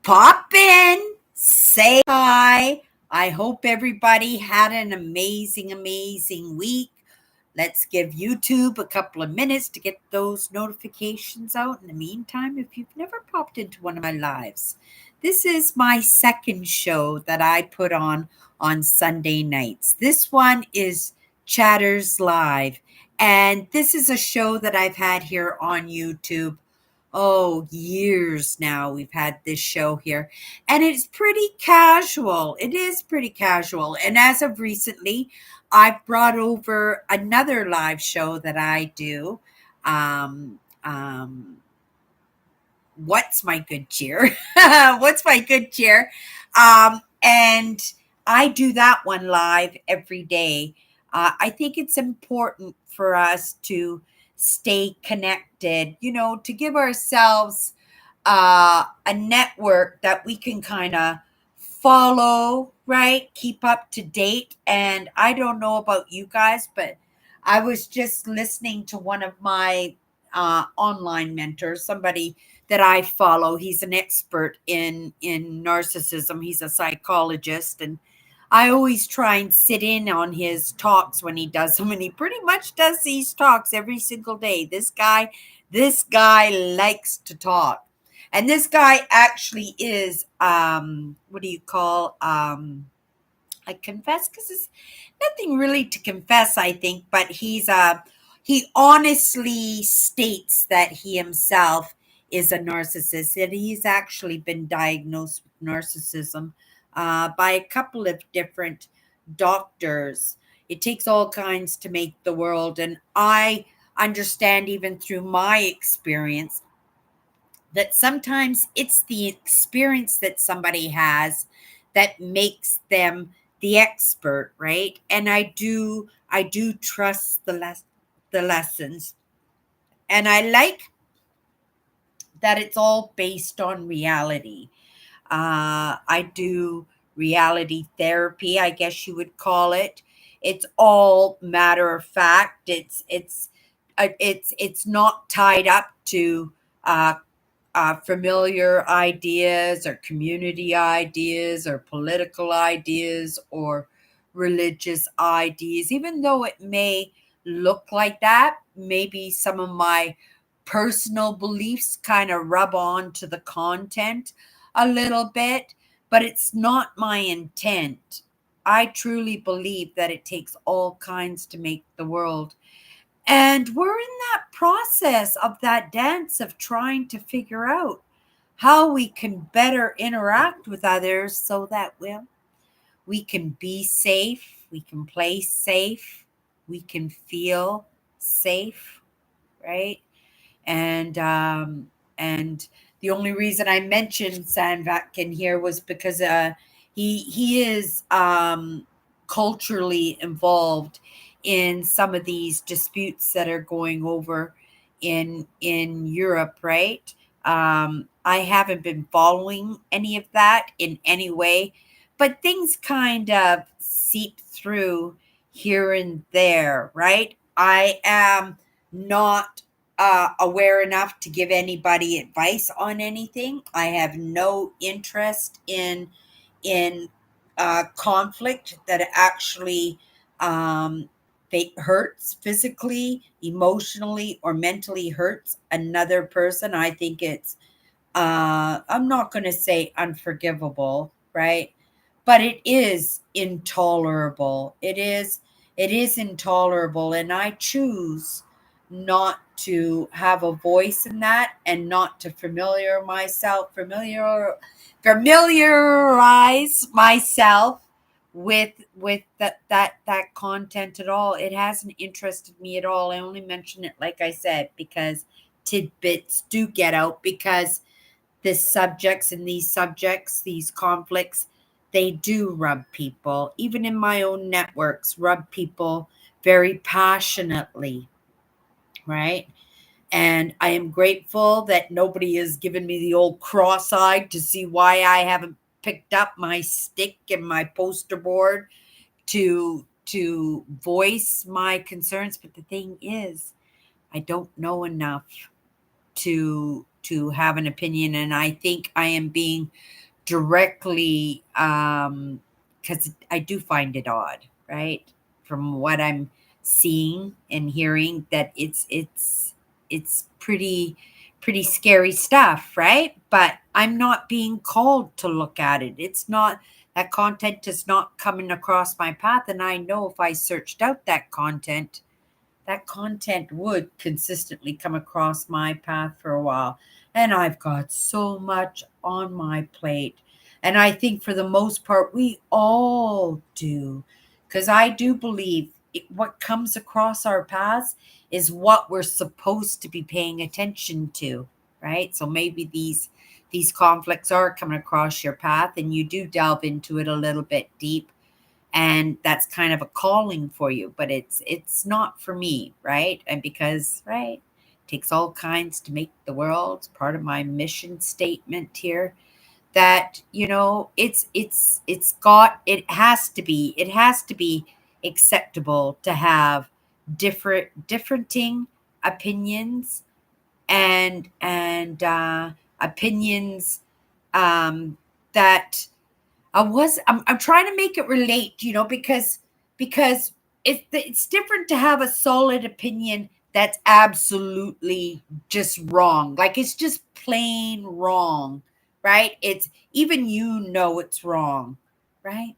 Pop in, say hi. I hope everybody had an amazing week. Let's give YouTube a couple of minutes to get those notifications out. In the meantime, if you've never popped into one of my lives, this is my second show that I put on Sunday nights. This one is Chatters Live, and this is a show that I've had here on YouTube. Oh, years now we've had this show here, and it's pretty casual. It is pretty casual. And as of recently, I've brought over another live show that I do. Um, um, what's my good cheer? What's my good cheer? And I do that one live every day. I think it's important for us to stay connected, to give ourselves a network that we can kind of follow, right? Keep up to date. And I don't know about you guys, but I was just listening to one of my online mentors, somebody that I follow. He's an expert in narcissism. He's a psychologist, and I always try and sit in on his talks when he does them, and he pretty much does these talks every single day. This guy likes to talk. And this guy actually is what do you call I confess because it's nothing really to confess, I think, but he honestly states that he himself is a narcissist, and he's actually been diagnosed with narcissism by a couple of different doctors. It takes all kinds to make the world, and I understand even through my experience that sometimes it's the experience that somebody has that makes them the expert, right? And I do trust the lessons, and I like that it's all based on reality. I do reality therapy, I guess you would call it. It's all matter of fact. It's not tied up to uh, familiar ideas or community ideas or political ideas or religious ideas, even though it may look like that. Maybe some of my personal beliefs kind of rub on to the content a little bit, but it's not my intent. I truly believe that it takes all kinds to make the world, and we're in that process of that dance of trying to figure out how we can better interact with others so that we can be safe, we can play safe, we can feel safe, right? And the only reason I mentioned Sandvak in here was because he is culturally involved in some of these disputes that are going over in Europe, right? I haven't been following any of that in any way, but things kind of seep through here and there, right? I am not aware enough to give anybody advice on anything. I have no interest in conflict that actually um, hurts physically, emotionally, or mentally hurts another person. I think it's I'm not going to say unforgivable, right? But it is intolerable. It is intolerable, and I choose not to have a voice in that and not to familiarize myself with that content at all. It hasn't interested me at all. I only mention it, like I said, because tidbits do get out, because these subjects, these conflicts, they do rub people, even in my own networks, rub people very passionately, right? And I am grateful that nobody has given me the old cross-eyed to see why I haven't picked up my stick and my poster board to voice my concerns. But the thing is, I don't know enough to have an opinion, and I think I am being directly, because I do find it odd, right? From what I'm seeing and hearing, that it's pretty scary stuff, right? But I'm not being called to look at it. It's not, that content is not coming across my path, and I know if I searched out that content would consistently come across my path for a while. And I've got so much on my plate. And I think for the most part, we all do. Because I do believe what comes across our paths is what we're supposed to be paying attention to, right? So maybe these conflicts are coming across your path and you do delve into it a little bit deep, and that's kind of a calling for you, but it's not for me, right? And because, right, it takes all kinds to make the world. It's part of my mission statement here, that it has to be acceptable to have differing opinions, and opinions, that I'm trying to make it relate, because it's different to have a solid opinion that's absolutely just wrong. Like it's just plain wrong, right? It's even it's wrong, right?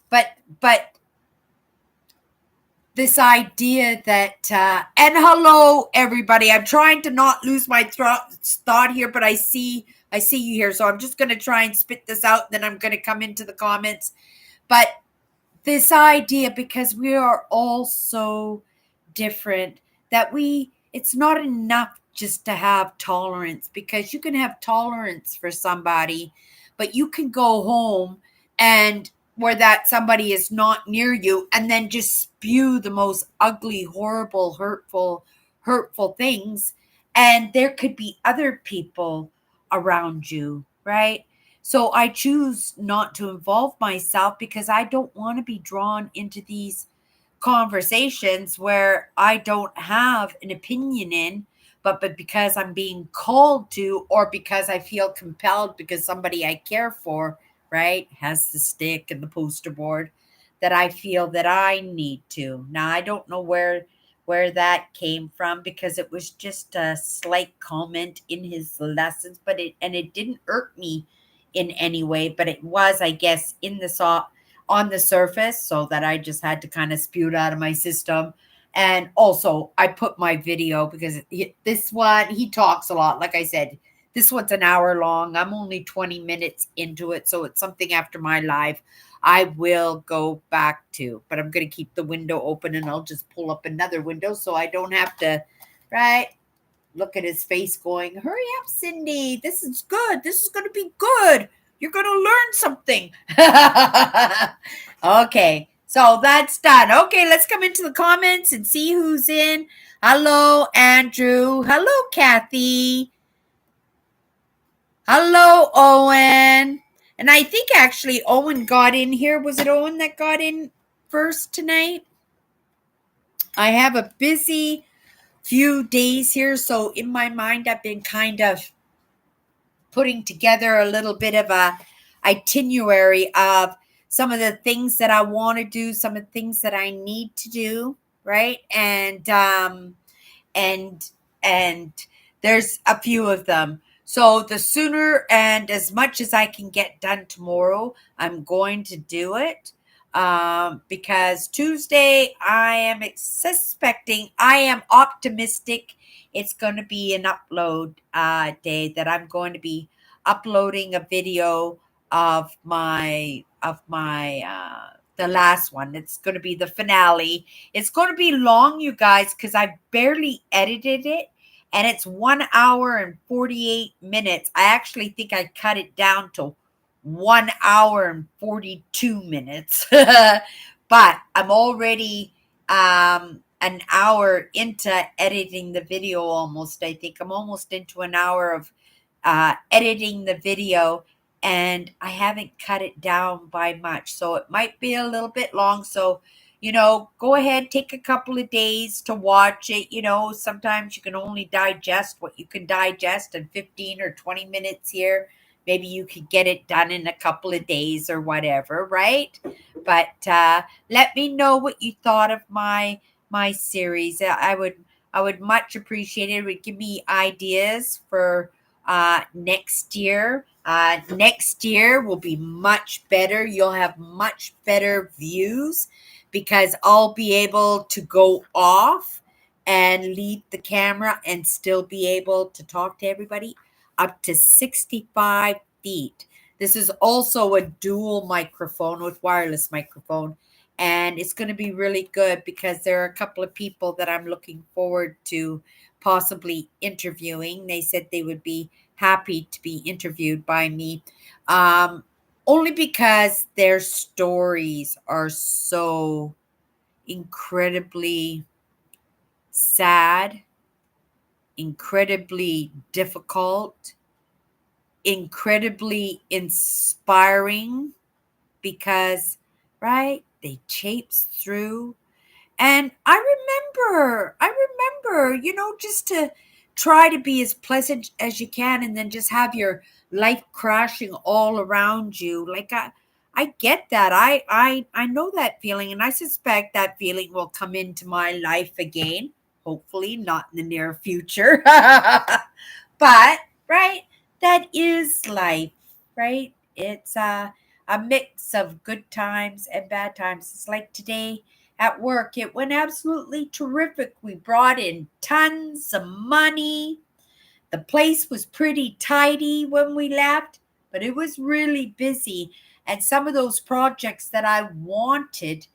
But this idea that and hello everybody, I'm trying to not lose my thought here, but I see you here, so I'm just going to try and spit this out, then I'm going to come into the comments. But this idea, because we are all so different, that it's not enough just to have tolerance, because you can have tolerance for somebody, but you can go home and where that somebody is not near you and then just spew the most ugly, horrible, hurtful things, and there could be other people around you, right? So I choose not to involve myself because I don't want to be drawn into these conversations where I don't have an opinion in, but because I'm being called to, or because I feel compelled because somebody I care for, right, has the stick and the poster board, that I feel that I need to. Now I don't know where that came from, because it was just a slight comment in his lessons, but it didn't irk me in any way, but it was, I guess, on the surface, so that I just had to kind of spew it out of my system. And also, I put my video, because this one, he talks a lot. Like I said, this one's an hour long. I'm only 20 minutes into it, so it's something after my live I will go back to. But I'm going to keep the window open, and I'll just pull up another window so I don't have to, right, look at his face going, hurry up, Cindy. This is good. This is going to be good. You're going to learn something. Okay, so that's done. Okay, let's come into the comments and see who's in. Hello, Andrew. Hello, Kathy. Hello, Owen. And I think actually Owen got in here. Was it Owen that got in first tonight? I have a busy few days here, so in my mind I've been kind of putting together a little bit of a itinerary of some of the things that I want to do, some of the things that I need to do, right? And there's a few of them. So the sooner and as much as I can get done tomorrow, I'm going to do it. Because Tuesday, I am optimistic it's going to be an upload day, that I'm going to be uploading a video of my the last one. It's going to be the finale. It's going to be long, you guys, because I barely edited it, and it's 1 hour and 48 minutes. I actually think I cut it down to 1 hour and 42 minutes. But I'm already an hour into editing the video almost. I think I'm almost into an hour of editing the video, and I haven't cut it down by much. So it might be a little bit long. So, go ahead, take a couple of days to watch it. Sometimes you can only digest what you can digest in 15 or 20 minutes here. Maybe you could get it done in a couple of days or whatever, right? But let me know what you thought of my series. I would much appreciate it. It would give me ideas for next year. Next year will be much better. You'll have much better views because I'll be able to go off and leave the camera and still be able to talk to everybody up to 65 feet. This is also a dual microphone with wireless microphone. And it's going to be really good because there are a couple of people that I'm looking forward to possibly interviewing. They said they would be happy to be interviewed by me. Only because their stories are so incredibly sad, incredibly difficult, incredibly inspiring because, right, they chase through. And I remember, just to try to be as pleasant as you can and then just have your life crashing all around you. Like I get that. I know that feeling and I suspect that feeling will come into my life again. Hopefully not in the near future. But right, that is life, right? It's a mix of good times and bad times. It's like today at work. It went absolutely terrific. We brought in tons of money. The place was pretty tidy when we left, but it was really busy. And some of those projects that I wanted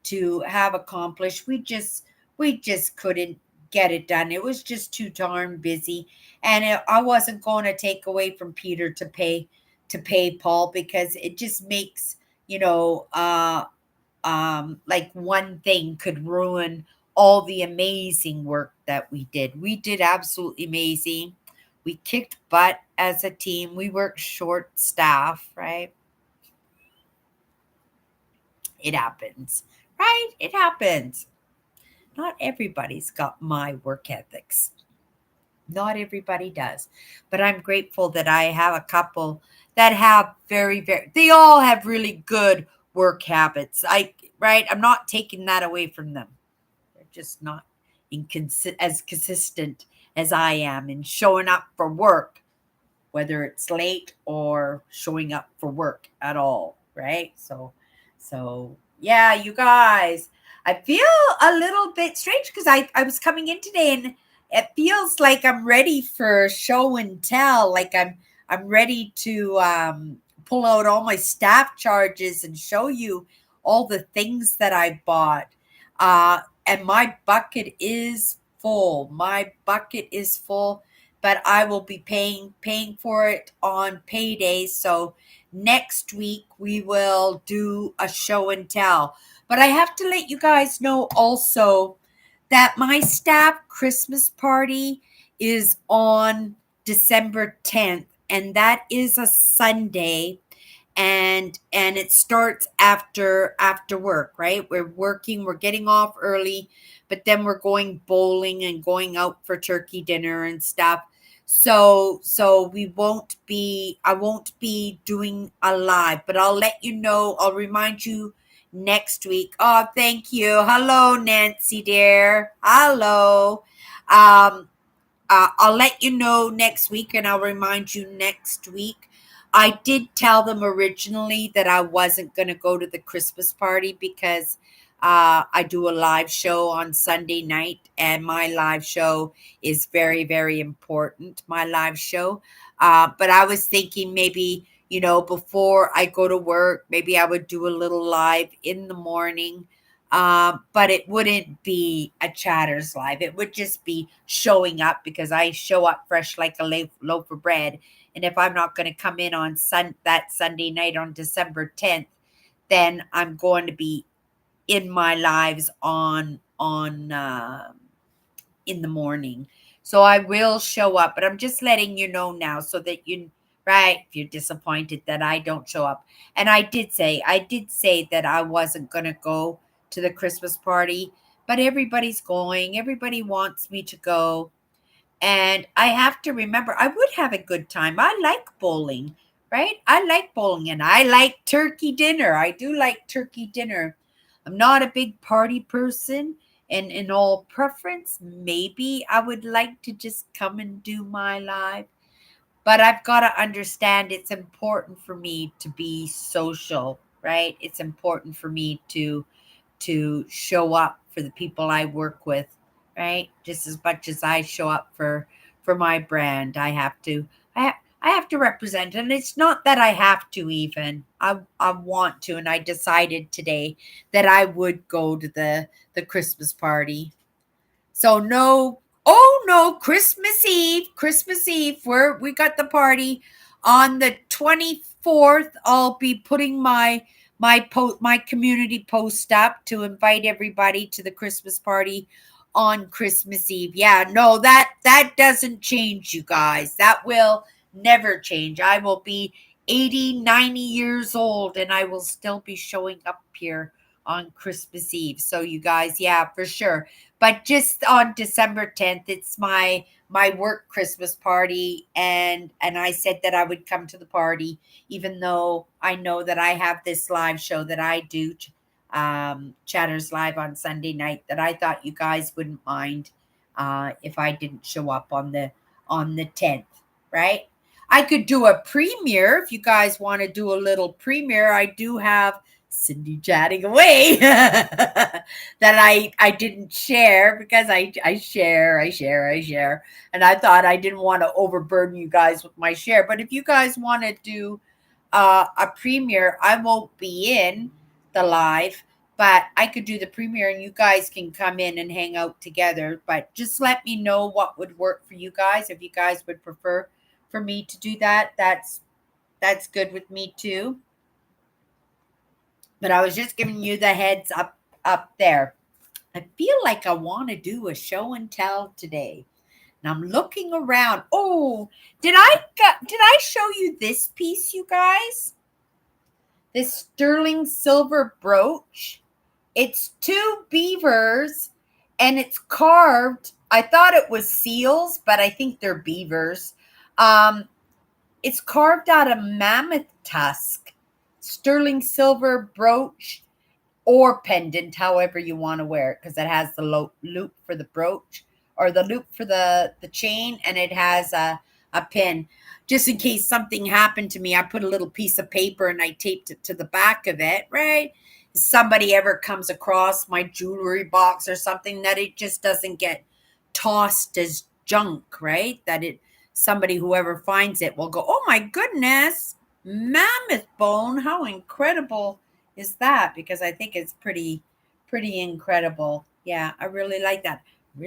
to have accomplished, we just couldn't get it done. It was just too darn busy. And I wasn't going to take away from Peter to pay Paul because it just makes, like one thing could ruin all the amazing work that we did. We did absolutely amazing. We kicked butt as a team. We worked short staff, right? It happens, right? It happens. Not everybody's got my work ethics. Not everybody does. But I'm grateful that I have a couple that have they all have really good work habits. Right? I'm not taking that away from them. They're just not as consistent as I am in showing up for work, whether it's late or showing up for work at all, right? So yeah, you guys, I feel a little bit strange because I was coming in today and it feels like I'm ready for show and tell, like I'm ready to pull out all my staff charges and show you all the things that I bought. And my bucket is full. My bucket is full, but I will be paying for it on payday. So next week we will do a show and tell. But I have to let you guys know also that my staff Christmas party is on December 10th, and that is a Sunday, and it starts after work, right? We're getting off early, but then we're going bowling and going out for turkey dinner and stuff. So I won't be doing a live, but I'll let you know. I'll remind you next week. Oh, thank you. Hello, Nancy dear. Hello. I'll let you know next week and I'll remind you next week. I did tell them originally that I wasn't going to go to the Christmas party because I do a live show on Sunday night, and my live show is very, very important. My live show. But I was thinking maybe, before I go to work, maybe I would do a little live in the morning. But it wouldn't be a chatters live. It would just be showing up because I show up fresh like a loaf of bread. And if I'm not going to come in on that Sunday night on December 10th, then I'm going to be in my lives on in the morning. So I will show up, but I'm just letting you know now so that right, if you're disappointed that I don't show up. And I did say that I wasn't going to go to the Christmas party, but everybody's going. Everybody wants me to go. And I have to remember, I would have a good time. I like bowling, right? I like bowling and I like turkey dinner. I do like turkey dinner. I'm not a big party person. And in all preference, maybe I would like to just come and do my live. But I've got to understand it's important for me to be social, right? It's important for me to show up for the people I work with, right? Just as much as I show up for my brand, I have to represent, and it's not that I have to even. I want to, and I decided today that I would go to the Christmas party. So no, oh no, Christmas Eve, we got the party on the 24th. I'll be putting my community post up to invite everybody to the Christmas party on Christmas Eve. Yeah, no, that doesn't change, you guys. That will never change. I will be 80, 90 years old and I will still be showing up here on Christmas Eve. So you guys, yeah, for sure. But just on December 10th, it's my work Christmas party, and I said that I would come to the party, even though I know that I have this live show that I do, Chatters Live on Sunday night, that I thought you guys wouldn't mind if I didn't show up on the 10th, right? I could do a premiere if you guys want to do a little premiere. I do have Cindy chatting away that I didn't share because I share, and I thought I didn't want to overburden you guys with my share. But if you guys want to do a premiere, I won't be in the live, but I could do the premiere and you guys can come in and hang out together. But just let me know what would work for you guys. If you guys would prefer for me to do that, that's good with me too. But I was just giving you the heads up there. I feel like I want to do a show and tell today. And I'm looking around. Oh, did I show you this piece, you guys? This sterling silver brooch. It's two beavers and it's carved. I thought it was seals, but I think they're beavers. It's carved out of mammoth tusk. Sterling silver brooch or pendant, however you want to wear it, because it has the loop for the brooch or the loop for the chain, and it has a pin. Just in case something happened to me, I put a little piece of paper and I taped it to the back of it, right? If somebody ever comes across my jewelry box or something, that it just doesn't get tossed as junk, right? That somebody, whoever finds it, will go, oh my goodness, mammoth bone, how incredible is that? Because I think it's pretty incredible. Yeah, I really like that. I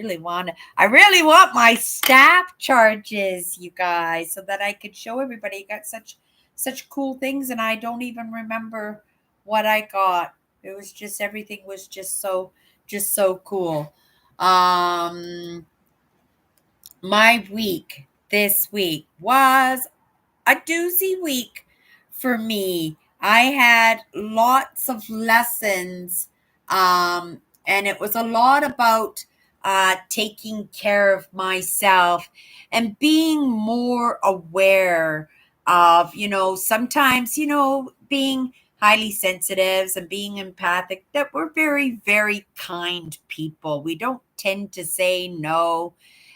really want my staff charges, you guys, so that I could show everybody. I got such cool things, and I don't even remember what I got. It was just, everything was just so cool. My week this week was a doozy week for me. I had lots of lessons, and it was a lot about taking care of myself and being more aware of, sometimes, being highly sensitive and being empathic, that we're very, very kind people. We don't tend to say no.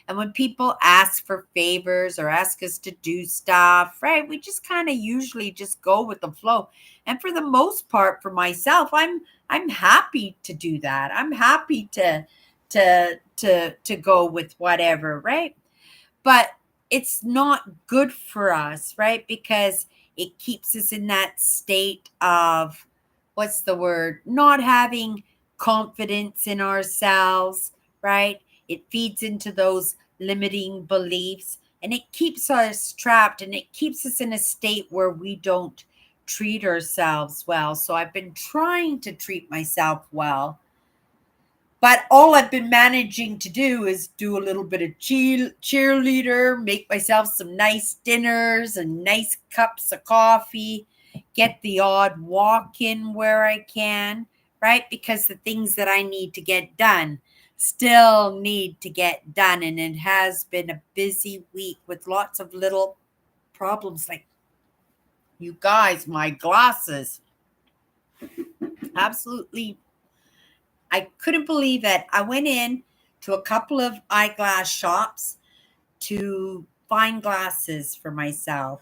And when people ask for favors or ask us to do stuff, right, we just kind of usually just go with the flow. And for the most part, for myself, I'm happy to do that. I'm happy to go with whatever, right? But it's not good for us, right? Because it keeps us in that state of, what's the word? Not having confidence in ourselves, right? It feeds into those limiting beliefs, and it keeps us trapped, and it keeps us in a state where we don't treat ourselves well. So I've been trying to treat myself well, but all I've been managing to do is do a little bit of cheerleader, make myself some nice dinners and nice cups of coffee, get the odd walk in where I can, right? Because the things that I need to get done still need to get done. And it has been a busy week with lots of little problems. Like, you guys, my glasses. Absolutely. I couldn't believe it. I went in to a couple of eyeglass shops to find glasses for myself.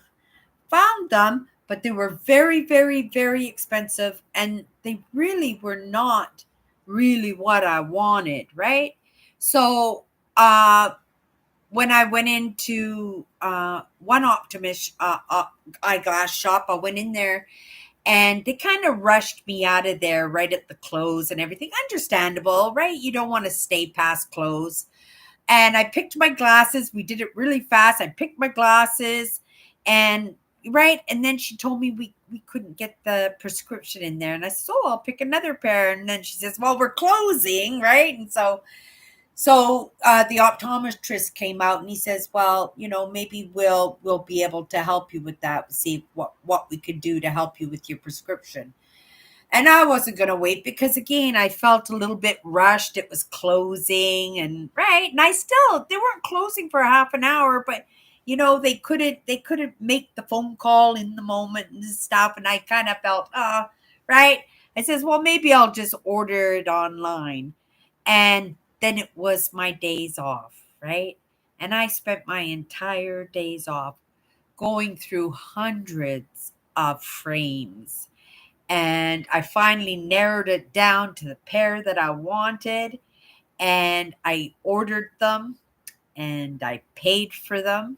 Found them, but they were very, very, very expensive, and they really were not really what I wanted, right? So, when I went into one optimist eyeglass shop, I went in there and they kind of rushed me out of there right at the close and everything. Understandable, right? You don't want to stay past close. And I picked my glasses. We did it really fast. I picked my glasses and right. And then she told me we couldn't get the prescription in there. And I said, oh, I'll pick another pair. And then she says, well, we're closing, right? And so the optometrist came out and he says, well, maybe we'll be able to help you with that. See what we could do to help you with your prescription. And I wasn't going to wait because, again, I felt a little bit rushed. It was closing and right. And they weren't closing for half an hour, but they couldn't make the phone call in the moment and stuff. And I kind of felt, right. I says, well, maybe I'll just order it online. And then it was my days off, right? And I spent my entire days off going through hundreds of frames, and I finally narrowed it down to the pair that I wanted, and I ordered them and I paid for them.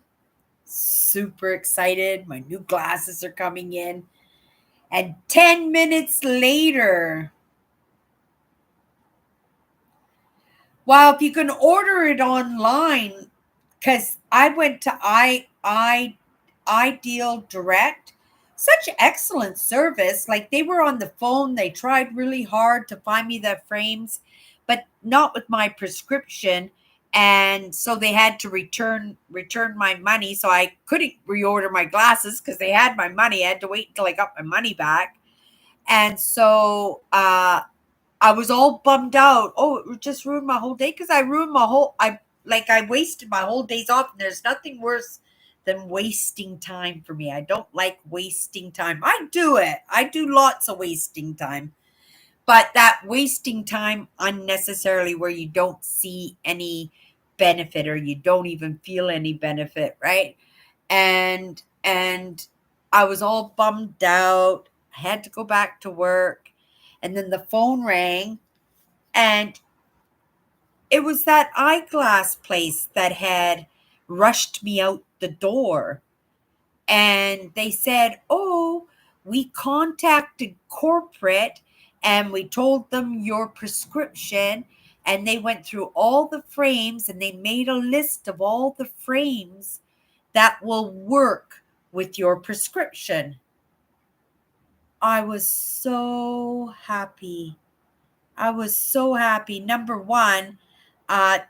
Super excited. My new glasses are coming in. And 10 minutes later, well, if you can order it online, because I went to Ideal Direct. Such excellent service. Like, they were on the phone. They tried really hard to find me the frames, but not with my prescription. And so they had to return my money. So I couldn't reorder my glasses because they had my money. I had to wait until I got my money back. And so I was all bummed out. Oh, it just ruined my whole day because I wasted my whole days off. And there's nothing worse than wasting time for me. I don't like wasting time. I do it. I do lots of wasting time. But that wasting time unnecessarily where you don't see any benefit or you don't even feel any benefit, right? And I was all bummed out. I had to go back to work. And then the phone rang, and it was that eyeglass place that had rushed me out the door. And they said, oh, we contacted corporate and we told them your prescription. And they went through all the frames and they made a list of all the frames that will work with your prescription. I was so happy. I was so happy. Number one,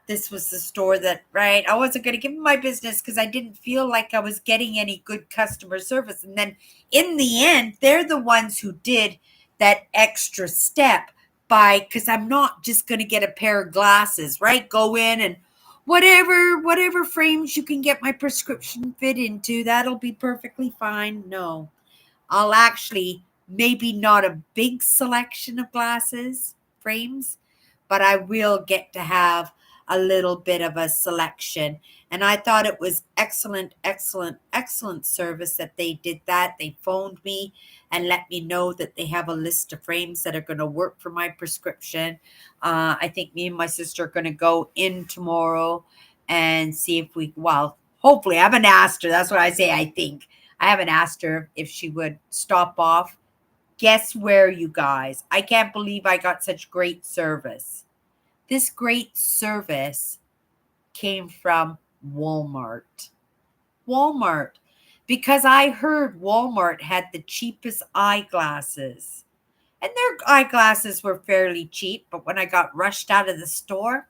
this was the store that, right, I wasn't going to give them my business because I didn't feel like I was getting any good customer service. And then in the end, they're the ones who did that extra step because I'm not just going to get a pair of glasses, right? Go in and whatever frames you can get my prescription fit into, that'll be perfectly fine. No, I'll actually, maybe not a big selection of glasses frames, but I will get to have a little bit of a selection. And I thought it was excellent, excellent, excellent service that they did that. They phoned me and let me know that they have a list of frames that are going to work for my prescription. I think me and my sister are going to go in tomorrow and see if hopefully, I haven't asked her. That's what I say, I think. I haven't asked her if she would stop off. Guess where, you guys? I can't believe I got such great service. This great service came from Walmart. Walmart. Because I heard Walmart had the cheapest eyeglasses. And their eyeglasses were fairly cheap, but when I got rushed out of the store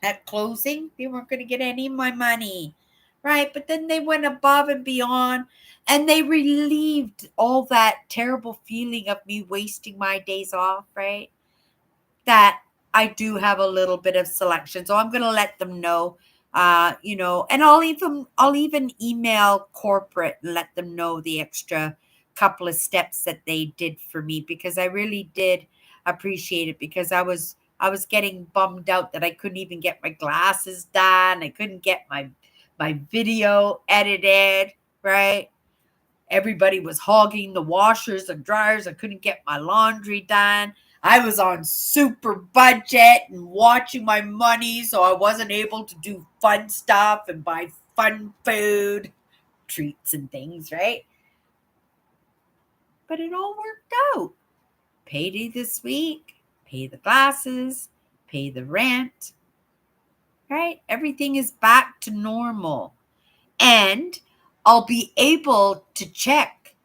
at closing, they weren't going to get any of my money. Right? But then they went above and beyond and they relieved all that terrible feeling of me wasting my days off, right? that I do have a little bit of selection. So I'm going to let them know, and I'll even email corporate and let them know the extra couple of steps that they did for me, because I really did appreciate it, because I was getting bummed out that I couldn't even get my glasses done. I couldn't get my video edited, right? Everybody was hogging the washers and dryers. I couldn't get my laundry done. I was on super budget and watching my money, so I wasn't able to do fun stuff and buy fun food, treats and things, right? But it all worked out. Payday this week, pay the glasses, pay the rent, right? Everything is back to normal. And I'll be able to check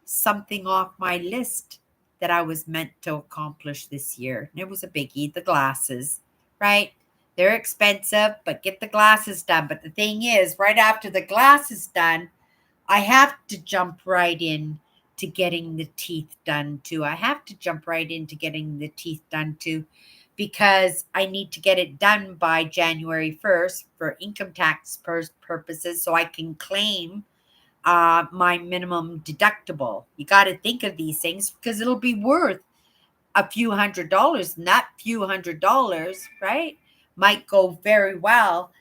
something off my list that I was meant to accomplish this year. And it was a biggie, the glasses, right? They're expensive, but get the glasses done. But the thing is, right after the glasses done, I have to jump right in to getting the teeth done too. I have to jump right into getting the teeth done too, because I need to get it done by January 1st for income tax purposes, so I can claim my minimum deductible. You got to think of these things, because it'll be worth a few $100s, and that few $100s, right, might go very well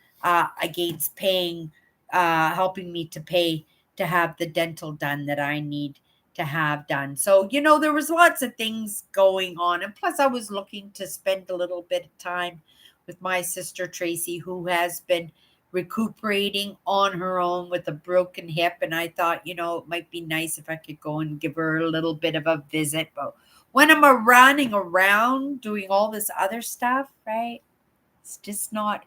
against paying, helping me to pay to have the dental done that I need to have done. So, there was lots of things going on. And plus, I was looking to spend a little bit of time with my sister Tracy, who has been recuperating on her own with a broken hip. And I thought, it might be nice if I could go and give her a little bit of a visit. But when I'm running around doing all this other stuff, right, it's just not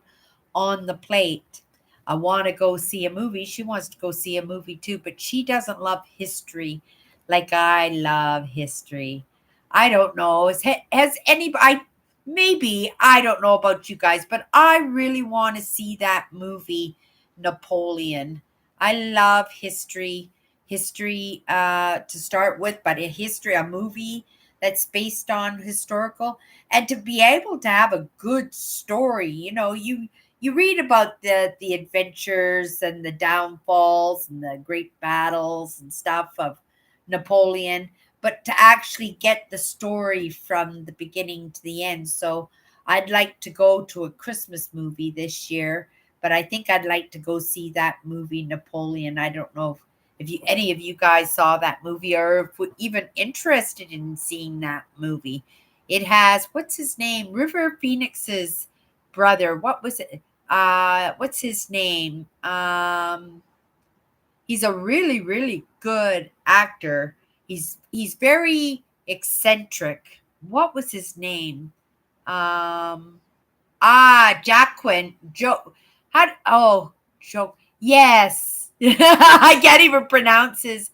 on the plate. I want to go see a movie. She wants to go see a movie too, but she doesn't love history like I love history. I don't know. Has anybody, maybe, I don't know about you guys, but I really want to see that movie, Napoleon. I love history to start with, but a movie that's based on historical, and to be able to have a good story. You read about the adventures and the downfalls and the great battles and stuff of Napoleon, but to actually get the story from the beginning to the end. So I'd like to go to a Christmas movie this year, but I think I'd like to go see that movie Napoleon. I don't know if any of you guys saw that movie, or if we're even interested in seeing that movie. It has, what's his name? River Phoenix's brother. What was it? What's his name? He's a really, really good actor. He's very eccentric. What was his name? Um, Jacquin. Joe. How? Oh, Joe. Yes. I can't even pronounce his.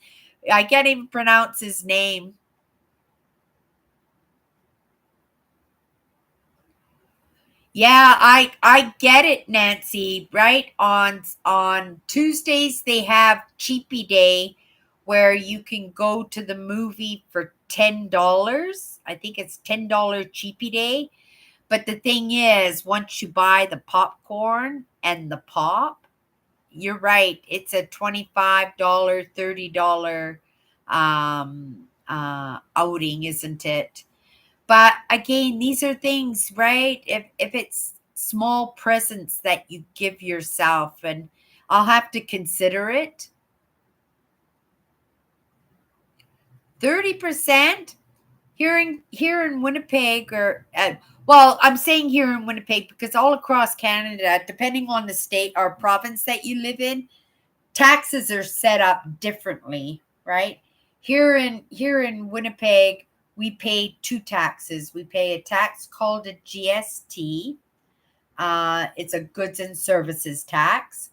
I can't even pronounce his name. Yeah, I get it, Nancy, right? On Tuesdays they have Cheapy Day, where you can go to the movie for $10. I think it's $10 Cheapy Day. But the thing is, once you buy the popcorn and the pop, you're right, it's a $25, $30 outing, isn't it? But again, these are things, right? If it's small presents that you give yourself, and I'll have to consider it. 30% here in Winnipeg, or well, I'm saying here in Winnipeg because all across Canada, depending on the state or province that you live in, taxes are set up differently, right? Here in Winnipeg, we pay two taxes. We pay a tax called a GST. It's a goods and services tax,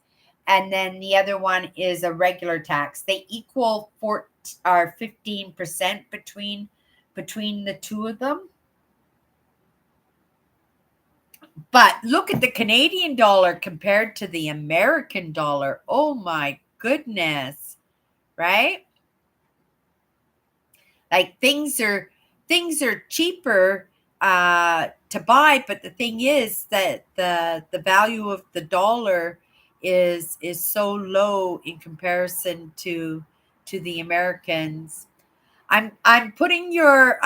and then the other one is a regular tax. They equal 4 or 15% between the two of them. But look at the Canadian dollar compared to the American dollar. Oh my goodness, right? Like things are cheaper to buy. But the thing is that the value of the dollar is so low in comparison to the Americans. I'm putting your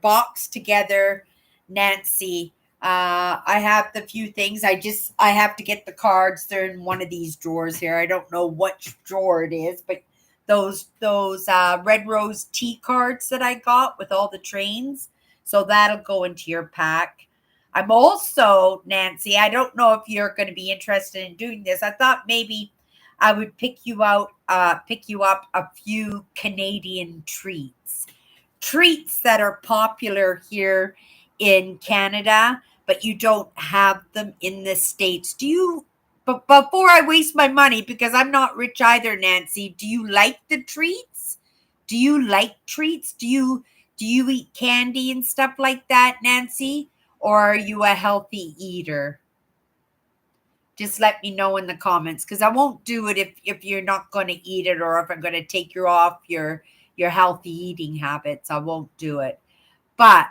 box together, Nancy. I have the few things. I have to get the cards. They're in one of these drawers here. I don't know which drawer it is, but those red rose tea cards that I got with all the trains. So that'll go into your pack. I'm also, Nancy, I don't know if you're going to be interested in doing this. I thought maybe I would pick you up a few Canadian treats that are popular here in Canada, but you don't have them in the States. Do you? But before I waste my money, because I'm not rich either, Nancy, do you like the treats? Do you like treats? Do you eat candy and stuff like that, Nancy? Or are you a healthy eater? Just let me know in the comments, because I won't do it if you're not going to eat it, or if I'm going to take you off your healthy eating habits. I won't do it. But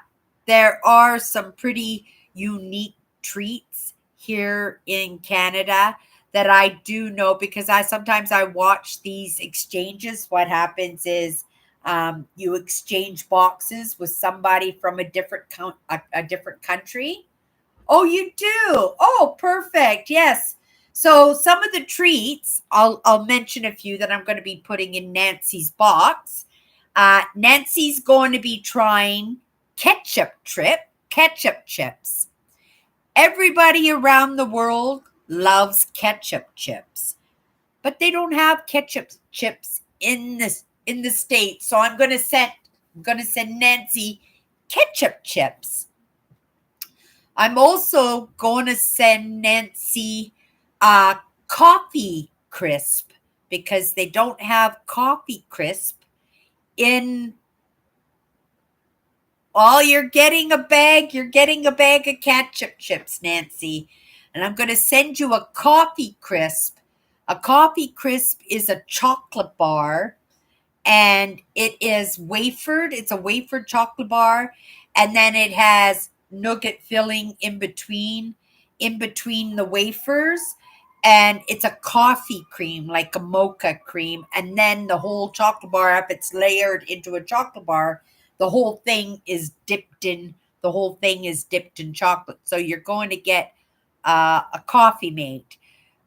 there are some pretty unique treats here in Canada that I do know, because I watch these exchanges. What happens is you exchange boxes with somebody from a different country. Oh, you do? Oh, perfect. Yes. So some of the treats, I'll mention a few that I'm going to be putting in Nancy's box. Nancy's going to be trying ketchup chips. Everybody around the world loves ketchup chips, but they don't have ketchup chips in the States. So I'm going to send Nancy ketchup chips. I'm also going to send Nancy coffee crisp, because they don't have coffee crisp in. Oh, you're getting a bag. You're getting a bag of ketchup chips, Nancy. And I'm going to send you a coffee crisp. A coffee crisp is a chocolate bar, and it is wafered. It's a wafered chocolate bar, and then it has nougat filling in between the wafers, and it's a coffee cream, like a mocha cream, and then the whole chocolate bar, if it's layered into a chocolate bar, the whole thing is dipped in chocolate. So you're going to get a coffee mate.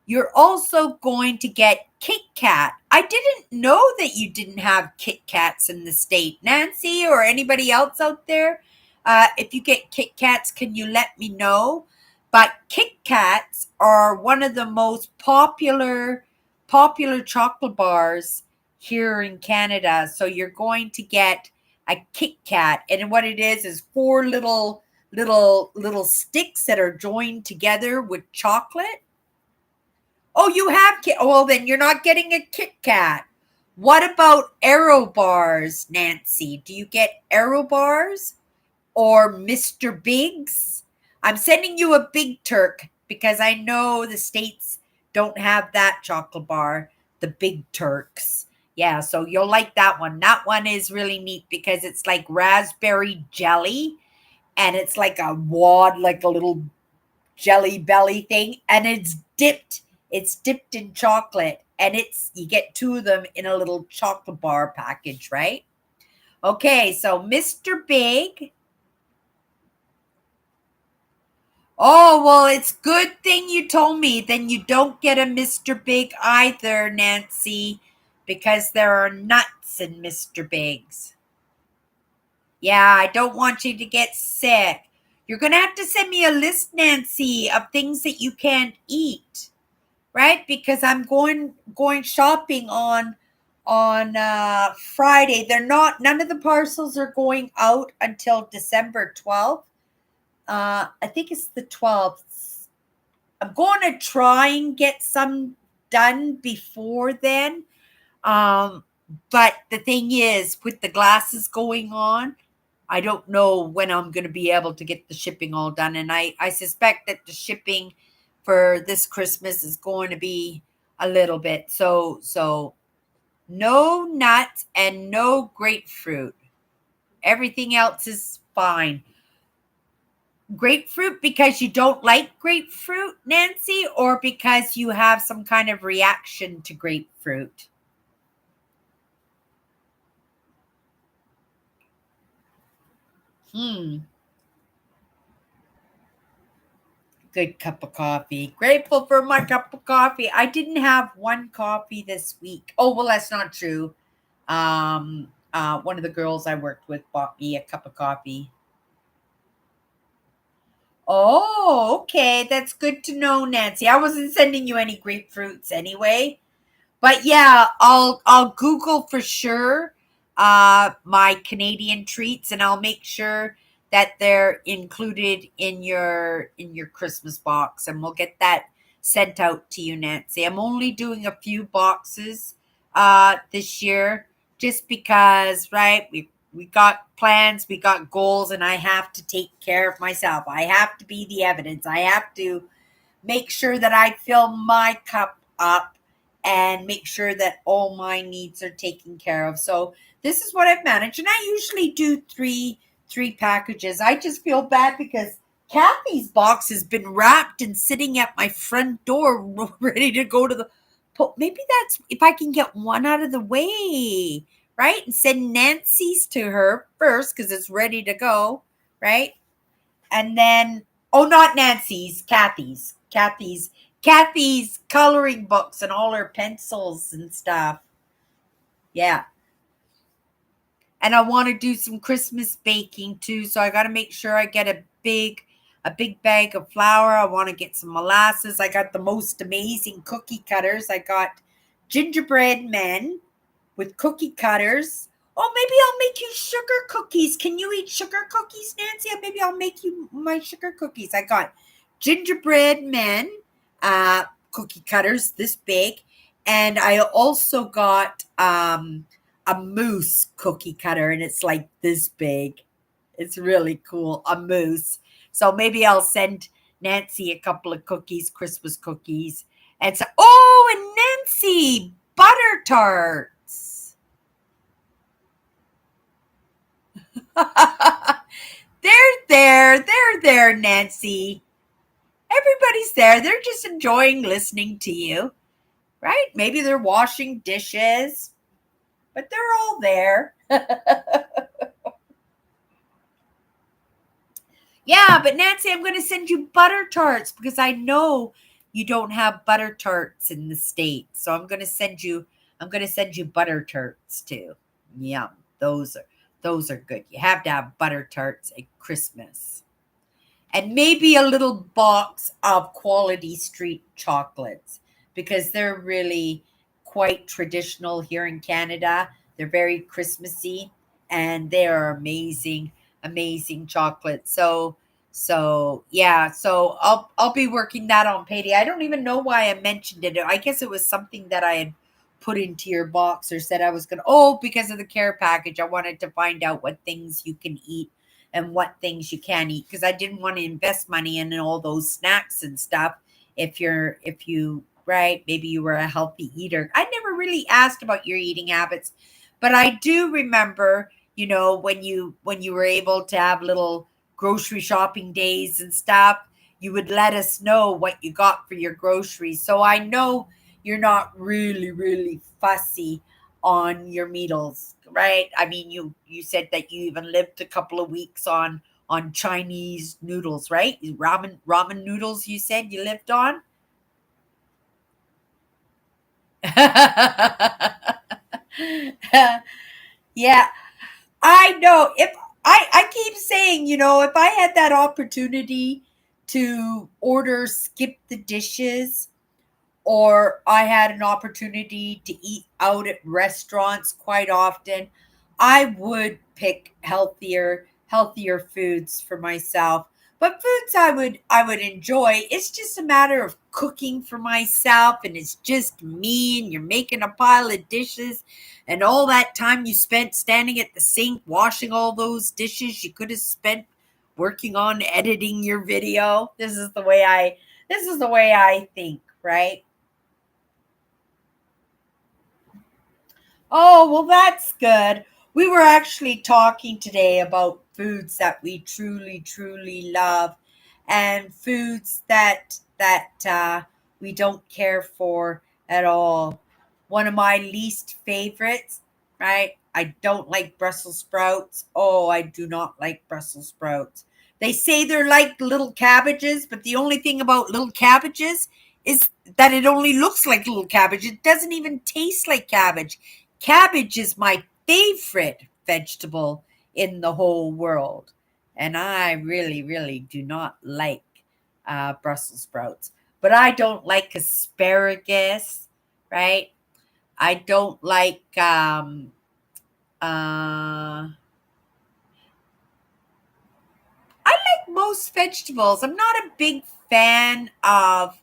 You're also going to get Kit Kat. I didn't know that you didn't have Kit Kats in the state, Nancy, or anybody else out there. If you get Kit Kats, can you let me know? But Kit Kats are one of the most popular chocolate bars here in Canada. So you're going to get a Kit Kat, and what it is four little sticks that are joined together with chocolate. Oh, you have Kit. Well, then you're not getting a Kit Kat. What about Aero bars, Nancy? Do you get Aero bars or Mr. Biggs? I'm sending you a Big Turk, because I know the States don't have that chocolate bar, the Big Turks. Yeah, so you'll like that one. That one is really neat, because it's like raspberry jelly, and it's like a wad, like a little jelly belly thing, and it's dipped in chocolate, and you get two of them in a little chocolate bar package, right? Okay, so Mr. Big. Oh, well, it's good thing you told me. Then you don't get a Mr. Big either, Nancy, because there are nuts in Mr. Big's. Yeah, I don't want you to get sick. You're going to have to send me a list, Nancy, of things that you can't eat, right? Because I'm going shopping on Friday. None of the parcels are going out until December 12th. I think it's the 12th. I'm going to try and get some done before then. But the thing is, with the glasses going on, I don't know when I'm going to be able to get the shipping all done. And I suspect that the shipping for this Christmas is going to be a little bit. So no nuts and no grapefruit. Everything else is fine. Grapefruit because you don't like grapefruit, Nancy, or because you have some kind of reaction to grapefruit? Good cup of coffee. Grateful for my cup of coffee. I didn't have one coffee this week. Oh, well, that's not true. One of the girls I worked with bought me a cup of coffee. Oh, okay. That's good to know, Nancy. I wasn't sending you any grapefruits anyway. But yeah, I'll Google for sure my Canadian treats, and I'll make sure that they're included in your Christmas box, and we'll get that sent out to you, Nancy. I'm only doing a few boxes this year just because, right? We got plans, we got goals, and I have to take care of myself. I have to be the evidence. I have to make sure that I fill my cup up and make sure that all my needs are taken care of. So this is what I've managed, and I usually do three packages. I just feel bad because Kathy's box has been wrapped and sitting at my front door ready to go to the maybe that's if I can get one out of the way, right? And send Nancy's to her first because it's ready to go, right? And then not Nancy's, Kathy's coloring books and all her pencils and stuff. Yeah. And I want to do some Christmas baking too, so I got to make sure I get a big bag of flour. I want to get some molasses. I got the most amazing cookie cutters. I got gingerbread men with cookie cutters. Oh, maybe I'll make you sugar cookies. Can you eat sugar cookies, Nancy? Maybe I'll make you my sugar cookies. I got gingerbread men, cookie cutters this big, and I also got a moose cookie cutter, and it's like this big. It's really cool, a moose. So maybe I'll send Nancy a couple of cookies, Christmas cookies, and so and Nancy butter tarts. They're there, Nancy. Everybody's there. They're just enjoying listening to you, right? Maybe they're washing dishes, but they're all there. Yeah, but Nancy, I'm going to send you butter tarts because I know you don't have butter tarts in the States. So I'm going to send you butter tarts too. Yum. Those are good. You have to have butter tarts at Christmas. And maybe a little box of Quality Street chocolates because they're really quite traditional here in Canada. They're very Christmassy and they are amazing chocolate. So yeah, so I'll be working that on payday. I don't even know why I mentioned it. I guess it was something that I had put into your box or said I was gonna because of the care package. I wanted to find out what things you can eat and what things you can eat because I didn't want to invest money in all those snacks and stuff. If you right, maybe you were a healthy eater. I never really asked about your eating habits, but I do remember, when you were able to have little grocery shopping days and stuff, you would let us know what you got for your groceries. So I know you're not really fussy on your meals, right? I mean, you said that you even lived a couple of weeks on Chinese noodles, right? Ramen noodles you said you lived on? Yeah, I know. If I keep saying, if I had that opportunity to order skip the dishes, or I had an opportunity to eat out at restaurants quite often, I would pick healthier foods for myself. But foods I would enjoy. It's just a matter of cooking for myself and it's just me and you're making a pile of dishes and all that time you spent standing at the sink washing all those dishes you could have spent working on editing your video. This is the way I think, right? Oh, well, that's good. We were actually talking today about foods that we truly, truly love, and foods that we don't care for at all. One of my least favorites, right? I don't like Brussels sprouts. Oh, I do not like Brussels sprouts. They say they're like little cabbages, but the only thing about little cabbages is that it only looks like little cabbage. It doesn't even taste like cabbage. Cabbage is my favorite vegetable in the whole world. And I really, really do not like Brussels sprouts. But I don't like asparagus, right? I don't like I like most vegetables. I'm not a big fan of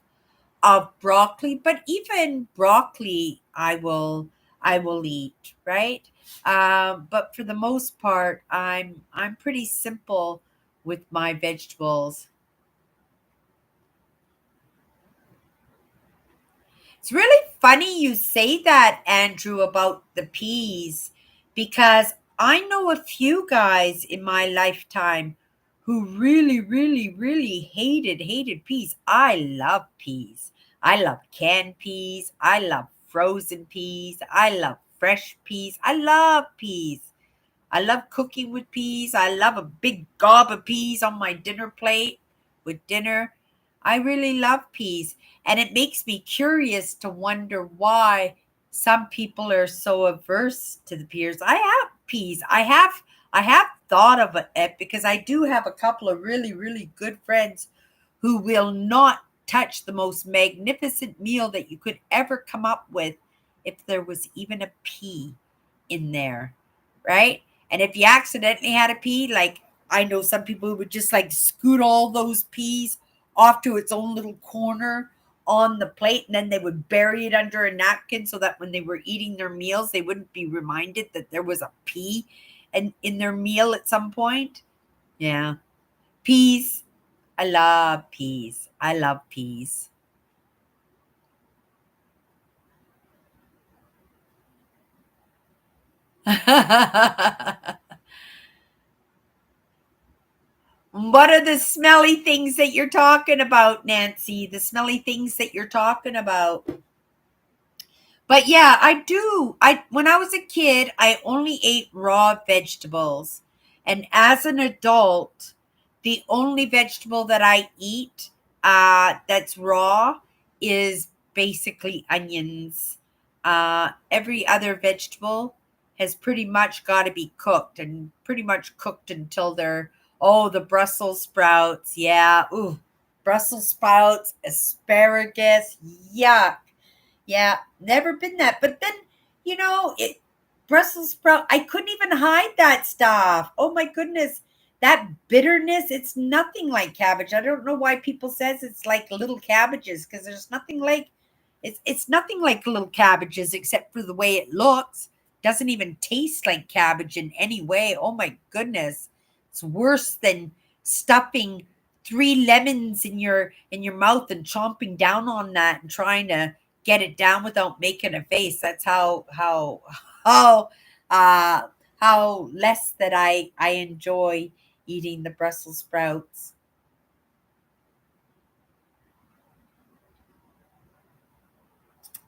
broccoli, but even broccoli I will eat, right? But for the most part, I'm pretty simple with my vegetables. It's really funny you say that, Andrew, about the peas, because I know a few guys in my lifetime who really, really, really hated peas. I love peas. I love canned peas. I love frozen peas. I love fresh peas. I love peas. I love cooking with peas. I love a big gob of peas on my dinner plate with dinner. I really love peas. And it makes me curious to wonder why some people are so averse to the peas. I have peas. I have thought of it because I do have a couple of really, really good friends who will not touch the most magnificent meal that you could ever come up with if there was even a pea in there, right? And if you accidentally had a pea, like I know some people who would just like scoot all those peas off to its own little corner on the plate, and then they would bury it under a napkin so that when they were eating their meals, they wouldn't be reminded that there was a pea in their meal at some point. Yeah. Peas. I love peas. I love peas. What are the smelly things that you're talking about, Nancy? The smelly things that you're talking about. But yeah, I do. I when I was a kid, I only ate raw vegetables. And as an adult, the only vegetable that I eat that's raw is basically onions. Every other vegetable has pretty much got to be cooked and pretty much cooked until they're oh, the Brussels sprouts. Yeah. Ooh, Brussels sprouts, asparagus. Yuck. Yeah, never been that. But then, it Brussels sprout, I couldn't even hide that stuff. Oh my goodness. That bitterness, it's nothing like cabbage. I don't know why people says it's like little cabbages because there's nothing like it's nothing like little cabbages except for the way it looks. Doesn't even taste like cabbage in any way. Oh my goodness. It's worse than stuffing three lemons in your mouth and chomping down on that and trying to get it down without making a face. That's how uh how less that I enjoy eating the Brussels sprouts.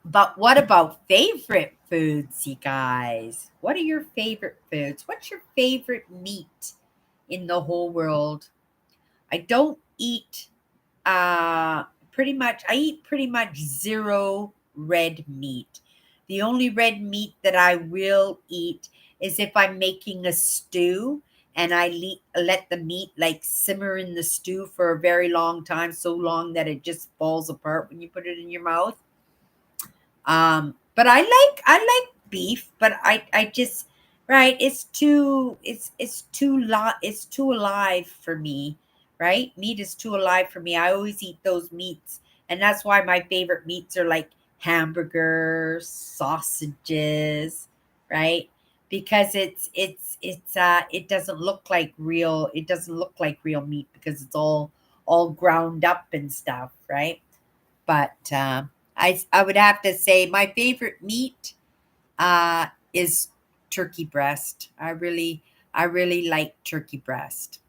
But what about favorite foods, you guys? What are your favorite foods? What's your favorite meat in the whole world? I don't eat I eat pretty much zero red meat. The only red meat that I will eat is if I'm making a stew and let the meat like simmer in the stew for a very long time, so long that it just falls apart when you put it in your mouth. But I like beef, but I just right. It's too alive for me. Right, meat is too alive for me. I always eat those meats, and that's why my favorite meats are like hamburgers, sausages, right? Because it doesn't look like real. It doesn't look like real meat because it's all ground up and stuff, right? But I would have to say my favorite meat is turkey breast. I really like turkey breast.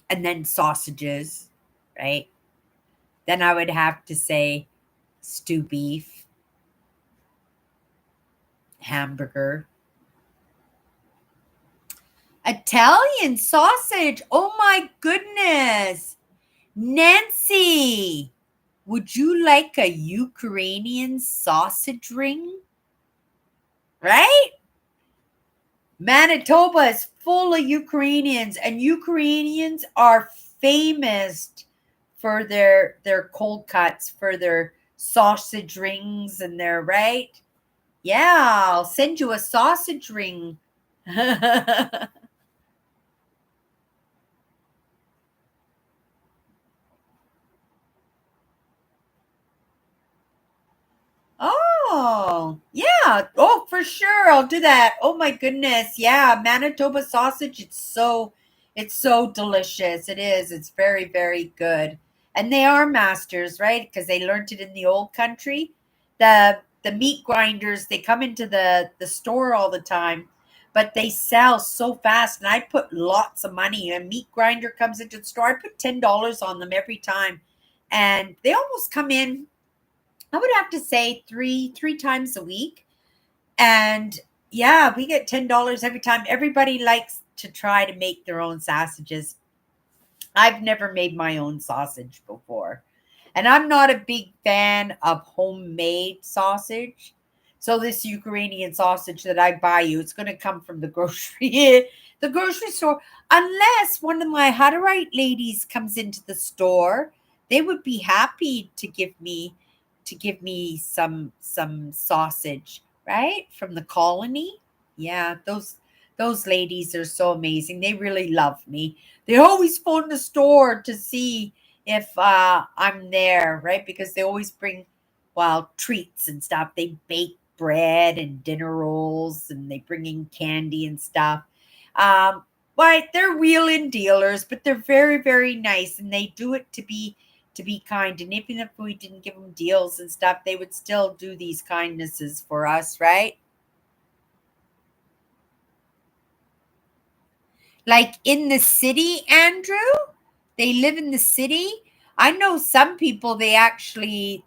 And then sausages, right? Then I would have to say stew beef, hamburger, Italian sausage. Oh my goodness. Nancy, would you like a Ukrainian sausage ring? Right? Manitoba is full of Ukrainians, and Ukrainians are famous for their cold cuts, for their sausage rings and their right. Yeah, I'll send you a sausage ring. Oh, yeah. Oh, for sure. I'll do that. Oh my goodness. Yeah, Manitoba sausage. It's so delicious. It is. It's very, very good. And they are masters, right? Because they learned it in the old country. The meat grinders, they come into the store all the time, but they sell so fast. And I put lots of money. A meat grinder comes into the store. I put $10 on them every time. And they almost come in, I would have to say three times a week. And yeah, we get $10 every time. Everybody likes to try to make their own sausages. I've never made my own sausage before. And I'm not a big fan of homemade sausage. So this Ukrainian sausage that I buy you, it's going to come from the grocery the grocery store, unless one of my Hutterite ladies comes into the store. They would be happy to give me some sausage, right? From the colony. Yeah, those ladies are so amazing. They really love me. They always phone the store to see if I'm there, right? Because they always bring, well, treats and stuff. They bake bread and dinner rolls, and they bring in candy and stuff. But they're wheel-in dealers, but they're very, very nice, and they do it to be kind. And even if we didn't give them deals and stuff, they would still do these kindnesses for us, right? Like in the city, Andrew? They live in the city. I know some people, they actually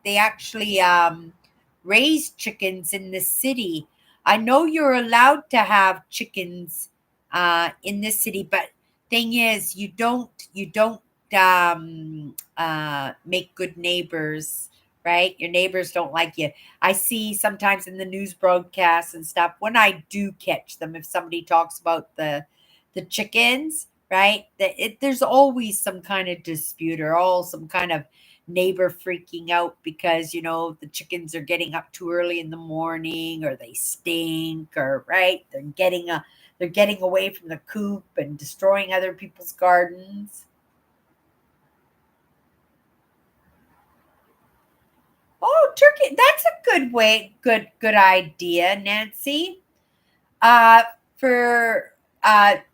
raise chickens in the city. I know you're allowed to have chickens in the city, but thing is, you don't make good neighbors, right? Your neighbors don't like you. I see sometimes in the news broadcasts and stuff, when I do catch them, if somebody talks about the chickens, right? There's always some kind of dispute, or all some kind of neighbor freaking out because the chickens are getting up too early in the morning, or they stink, or right, they're getting away from the coop and destroying other people's gardens. Oh, turkey! That's a good way, good idea, Nancy. Uh, for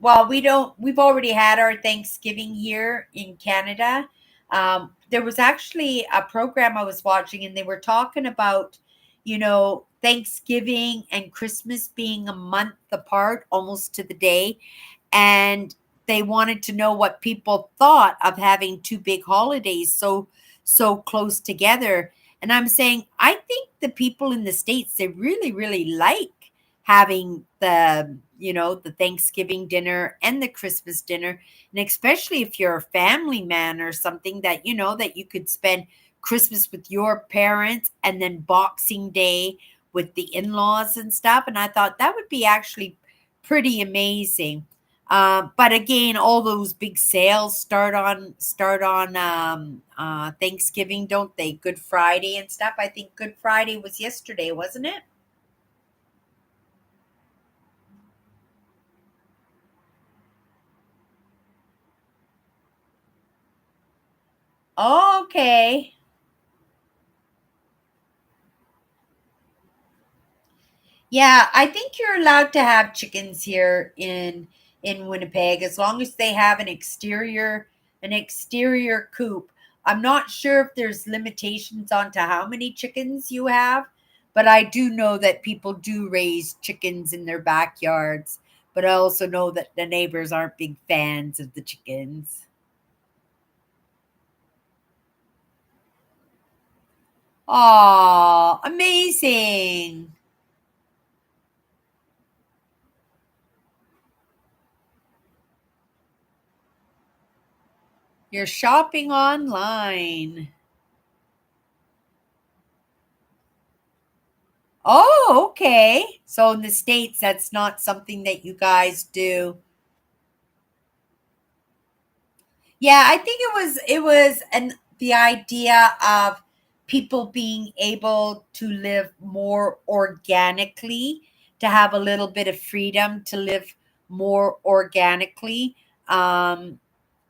well, we've already had our Thanksgiving here in Canada. There was actually a program I was watching, and they were talking about, Thanksgiving and Christmas being a month apart, almost to the day. And they wanted to know what people thought of having two big holidays so close together. And I'm saying, I think the people in the States, they really, really like having the Thanksgiving dinner and the Christmas dinner. And especially if you're a family man or something, that you could spend Christmas with your parents and then Boxing Day with the in-laws and stuff. And I thought that would be actually pretty amazing. But again, all those big sales start on Thanksgiving, don't they? Good Friday and stuff. I think Good Friday was yesterday, wasn't it? Okay. Yeah, I think you're allowed to have chickens here in Winnipeg, as long as they have an exterior coop. I'm not sure if there's limitations on to how many chickens you have, But I do know that people do raise chickens in their backyards. But I also know that the neighbors aren't big fans of the chickens. Aw, amazing. You're shopping online. Oh, okay. So in the States, that's not something that you guys do. Yeah, I think it was an the idea of people being able to live more organically, to have a little bit of freedom to live more organically. Um,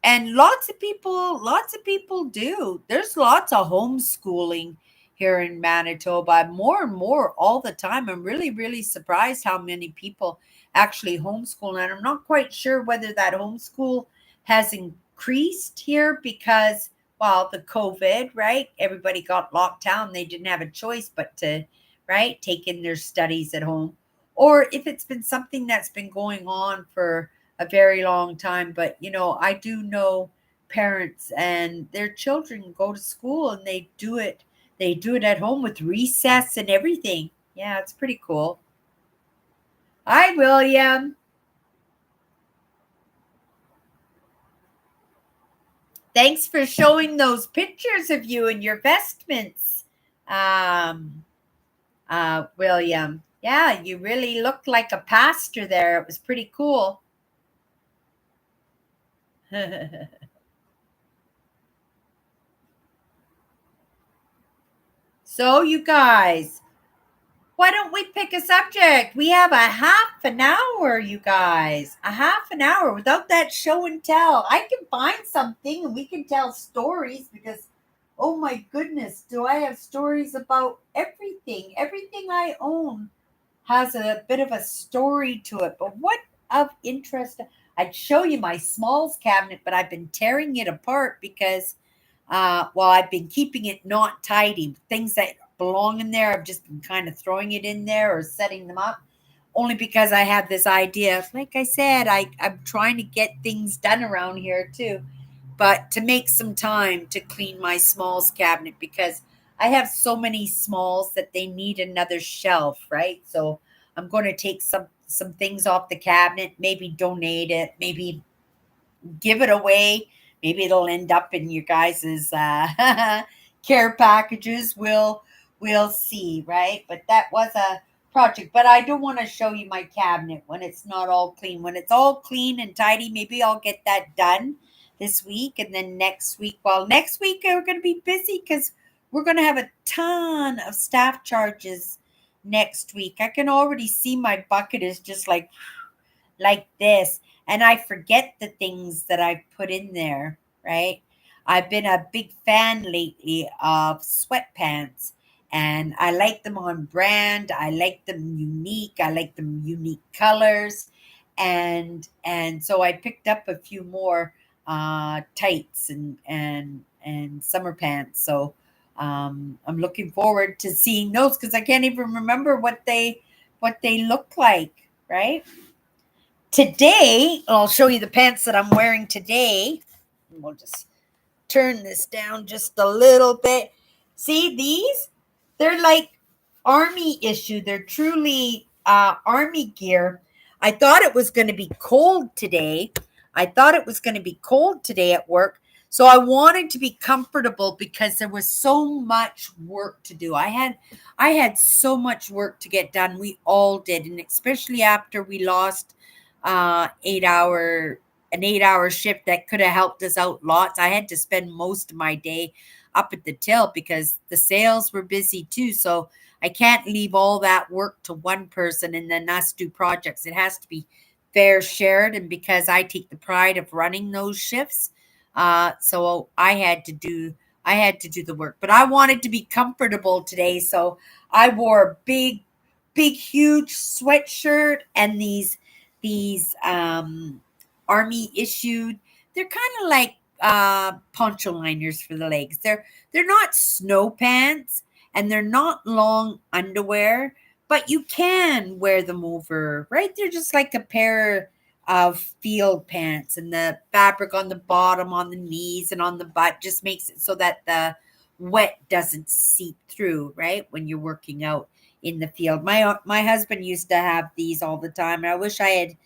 and lots of people do. There's lots of homeschooling here in Manitoba, more and more all the time. I'm really, really surprised how many people actually homeschool. And I'm not quite sure whether that homeschool has increased here because, well, the COVID, right? Everybody got locked down. They didn't have a choice but to, right, take in their studies at home. Or if it's been something that's been going on for a very long time. But, I do know parents and their children go to school and they do it. They do it at home with recess and everything. Yeah, it's pretty cool. Hi, William. Thanks for showing those pictures of you and your vestments, um, William. Yeah, you really looked like a pastor there. It was pretty cool. So, you guys, why don't we pick a subject? We have a half an hour, you guys. A half an hour without that show and tell. I can find something and we can tell stories because, oh my goodness, do I have stories about everything? Everything I own has a bit of a story to it. But what of interest? I'd show you my smalls cabinet, but I've been tearing it apart because, well, I've been keeping it not tidy. Things that belong in there, I've just been kind of throwing it in there or setting them up. Only because I have this idea. Like I said, I'm trying to get things done around here too, but to make some time to clean my smalls cabinet because I have so many smalls that they need another shelf, right? So I'm going to take some things off the cabinet, maybe donate it, maybe give it away. Maybe it'll end up in your guys's care packages. We'll see, right? But that was a project. But I don't want to show you my cabinet when it's not all clean. When it's all clean and tidy, maybe I'll get that done this week, and then next week. Well, next week we're going to be busy because we're going to have a ton of staff charges next week. I can already see my bucket is just like this, and I forget the things that I've put in there, right? I've been a big fan lately of sweatpants, and I like them on brand. I like them unique. I like them unique colors, and so I picked up a few more tights and summer pants. So I'm looking forward to seeing those because I can't even remember what they look like, right? Today, I'll show you the pants that I'm wearing today. We'll just turn this down just a little bit. See these? They're like army issue. They're truly army gear. I thought it was going to be cold today. I thought it was going to be cold today at work. So I wanted to be comfortable because there was so much work to do. I had so much work to get done. We all did, and especially after we lost 8 hour an 8 hour shift that could have helped us out lots. I had to spend most of my day up at the till because the sales were busy too. So I can't leave all that work to one person and then us do projects. It has to be fair shared. And because I take the pride of running those shifts, so I had to do the work. But I wanted to be comfortable today, so I wore a big, huge sweatshirt and these army issued. They're kind of like poncho liners for the legs. They're not snow pants, and they're not long underwear, but you can wear them over, right? They're just like a pair of field pants, and the fabric on the bottom, on the knees, and on the butt just makes it so that the wet doesn't seep through, right? When you're working out in the field. My husband used to have these all the time, and I wish I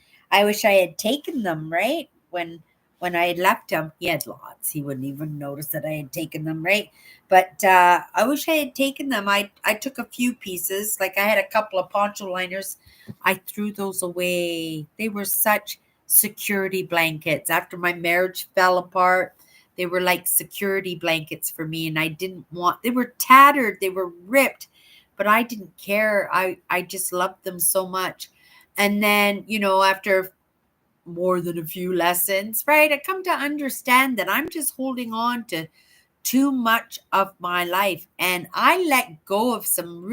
had taken them, right? When I had left him, he had lots. He wouldn't even notice that I had taken them, right? But I wish I had taken them. I took a few pieces. Like I had a couple of poncho liners. I threw those away. They were such security blankets. After my marriage fell apart, they were like security blankets for me. And I didn't want, they were tattered, they were ripped, but I didn't care. I just loved them so much. And then, after more than a few lessons, right? I come to understand that I'm just holding on to too much of my life. And I let go of some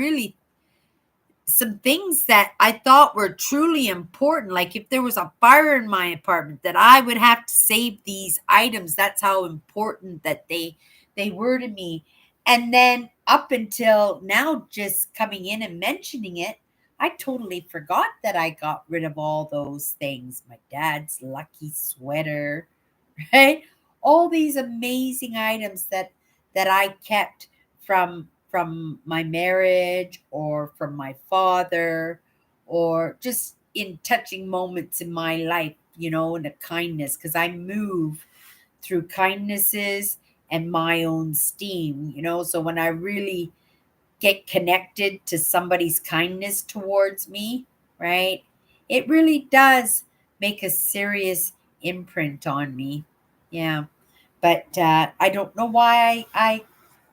things that I thought were truly important. Like if there was a fire in my apartment, that I would have to save these items. That's how important that they were to me. And then up until now, just coming in and mentioning it, I totally forgot that I got rid of all those things. My dad's lucky sweater, right? All these amazing items that I kept from my marriage, or from my father, or just in touching moments in my life, and a kindness, because I move through kindnesses and my own steam, so when I really get connected to somebody's kindness towards me, right? It really does make a serious imprint on me. Yeah. But I don't know why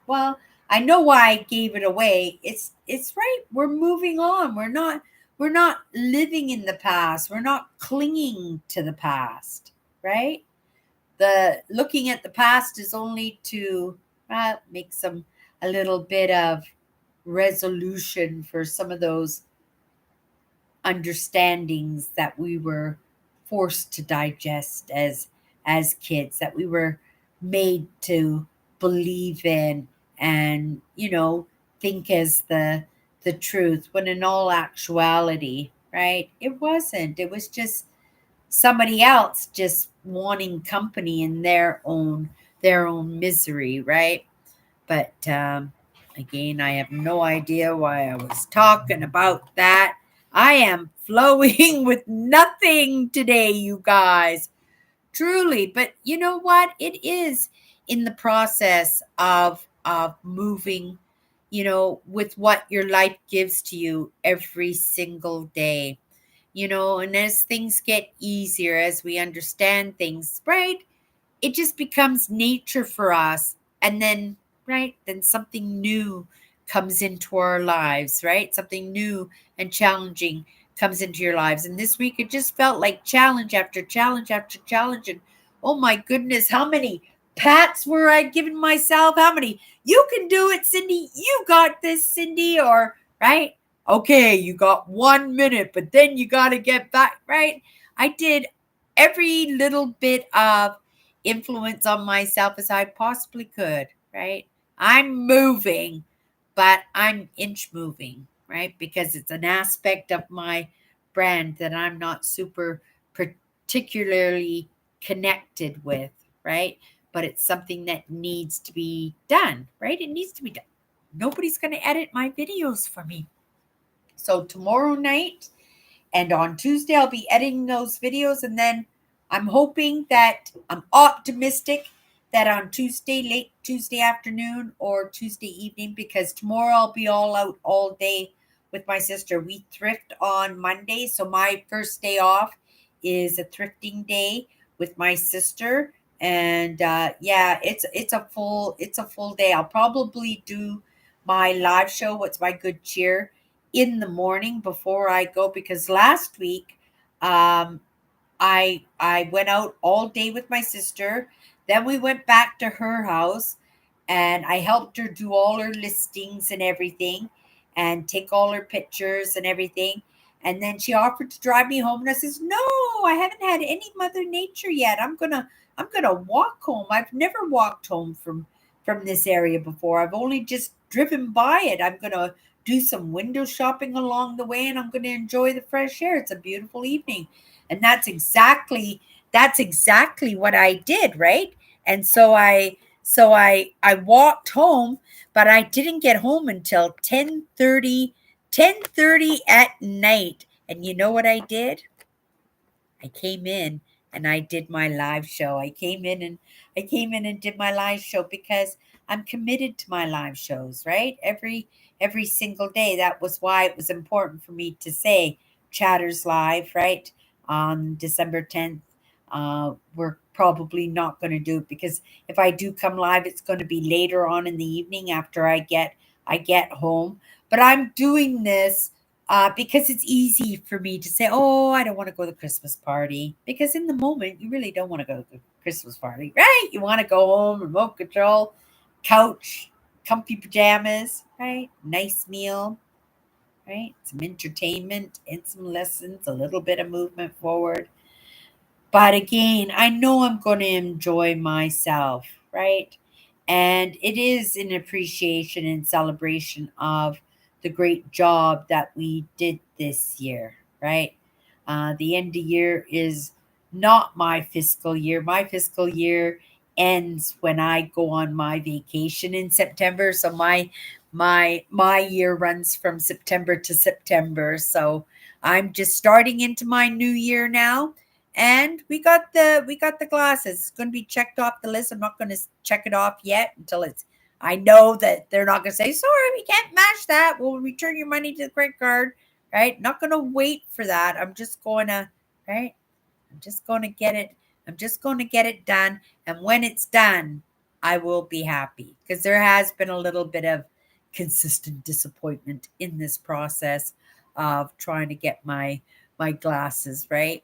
well, I know why I gave it away. It's right. We're moving on. We're not living in the past. We're not clinging to the past, right? The looking at the past is only to make a little bit of resolution for some of those understandings that we were forced to digest as kids, that we were made to believe in, and think as the truth, when in all actuality, right, it wasn't. It was just somebody else just wanting company in their own misery, right? But again, I have no idea why I was talking about that. I am flowing with nothing today, you guys. Truly. But you know what? It is in the process of moving, with what your life gives to you every single day. And as things get easier, as we understand things, right? It just becomes nature for us. And then, right, then something new comes into our lives, right? Something new and challenging comes into your lives. And this week it just felt like challenge after challenge after challenge. And oh my goodness, how many pats were I giving myself? How many, you can do it, Cindy, you got this, Cindy, or right? Okay, you got 1 minute, but then you got to get back, right? I did every little bit of influence on myself as I possibly could, right? I'm moving, but I'm inch moving, right? Because it's an aspect of my brand that I'm not super particularly connected with, right? But it's something that needs to be done, right? It needs to be done. Nobody's going to edit my videos for me. So tomorrow night, and on Tuesday, I'll be editing those videos. And then I'm optimistic that on Tuesday, late Tuesday afternoon or Tuesday evening, because tomorrow I'll be all out all day with my sister. We thrift on Monday. So my first day off is a thrifting day with my sister. And yeah, it's a full day. I'll probably do my live show, What's My Good Cheer, in the morning before I go, because last week I went out all day with my sister. Then we went back to her house, and I helped her do all her listings and everything, and take all her pictures and everything. And then she offered to drive me home, and I says, "No, I haven't had any Mother Nature yet. I'm gonna walk home. I've never walked home from this area before. I've only just driven by it. I'm going to do some window shopping along the way, and I'm going to enjoy the fresh air. It's a beautiful evening. And that's exactly what I did, right? And so I walked home, but I didn't get home until 10:30 at night. And you know what I did? I came in and I did my live show. I came in and did my live show because I'm committed to my live shows, right? Every single day. That was why it was important for me to say Chatters Live, right? On December 10th. We're probably not going to do it because if I do come live, it's going to be later on in the evening after I get home. But I'm doing this because it's easy for me to say, "Oh, I don't want to go to the Christmas party," because in the moment you really don't want to go to the Christmas party, right? You want to go home, remote control, couch, comfy pajamas, right? Nice meal, right? Some entertainment and some lessons, a little bit of movement forward. But again, I know I'm going to enjoy myself, right? And it is an appreciation and celebration of the great job that we did this year, right? The end of year is not my fiscal year. My fiscal year ends when I go on my vacation in September. So my year runs from September to September. So I'm just starting into my new year now, and we got the glasses. It's going to be checked off the list. I'm not going to check it off yet until it's. I know that they're not going to say sorry. We can't match that. We'll return your money to the credit card. Right? Not going to wait for that. I'm just going to. Right? I'm just going to get it. I'm just going to get it done. And when it's done, I will be happy because there has been a little bit of consistent disappointment in this process of trying to get my glasses right.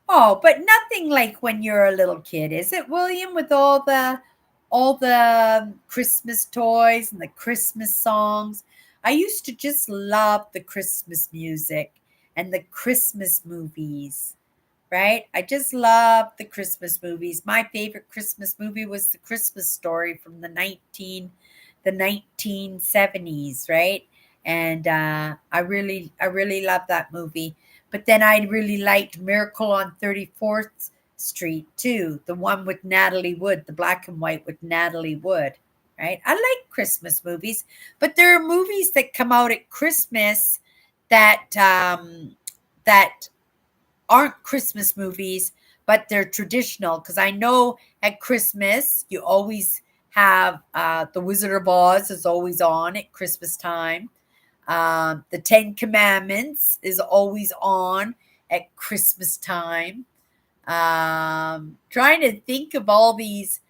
Oh, but nothing like when you're a little kid, is it, William, with all the Christmas toys and the Christmas songs? I used to just love the Christmas music and the Christmas movies, right? I just love the Christmas movies. My favorite Christmas movie was The Christmas Story from the 1970s, right? And I really love that movie. But then I really liked Miracle on 34th Street too, the one with Natalie Wood, the black and white with Natalie Wood, right? I like Christmas movies, but there are movies that come out at Christmas that aren't Christmas movies, but they're traditional. Because I know at Christmas you always have the Wizard of Oz is always on at Christmas time. The Ten Commandments is always on at Christmas time. Trying to think of all these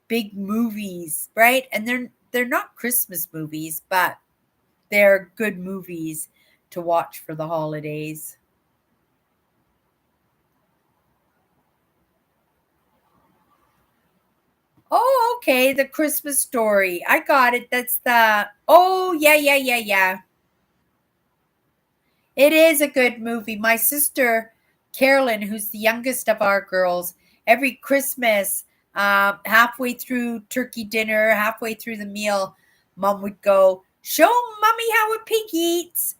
big movies, right? And they're not Christmas movies, but they're good movies to watch for the holidays. Oh, okay, The Christmas Story. I got it. That's the Oh, yeah, yeah, yeah, yeah. It is a good movie. My sister, Carolyn, who's the youngest of our girls, every Christmas, halfway through turkey dinner, halfway through the meal, mom would go, "Show mommy how a pig eats."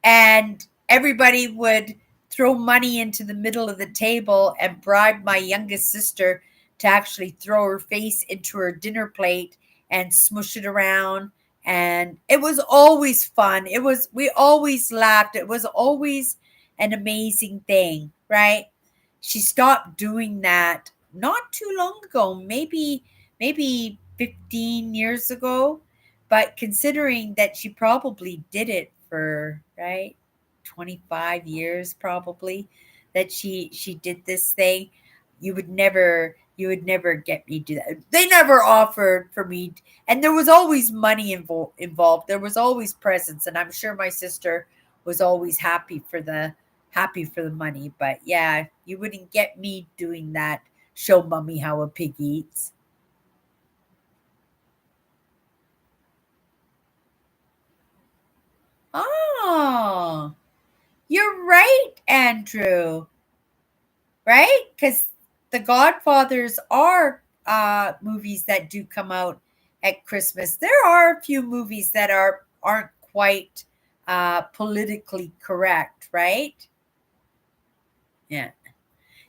And everybody would throw money into the middle of the table and bribe my youngest sister to actually throw her face into her dinner plate and smush it around, and it was always fun. We always laughed. It was always an amazing thing, right? She stopped doing that not too long ago, maybe 15 years ago, but considering that she probably did it for, right, 25 years probably that she did this thing, you would never get me to do that. They never offered for me, and there was always money involved. There was always presents, and I'm sure my sister was always happy for the money. But yeah, you wouldn't get me doing that. Show mommy how a pig eats. Oh, you're right, Andrew. right? Because the Godfathers are movies that do come out at Christmas. There are a few movies that aren't quite politically correct, right? Yeah.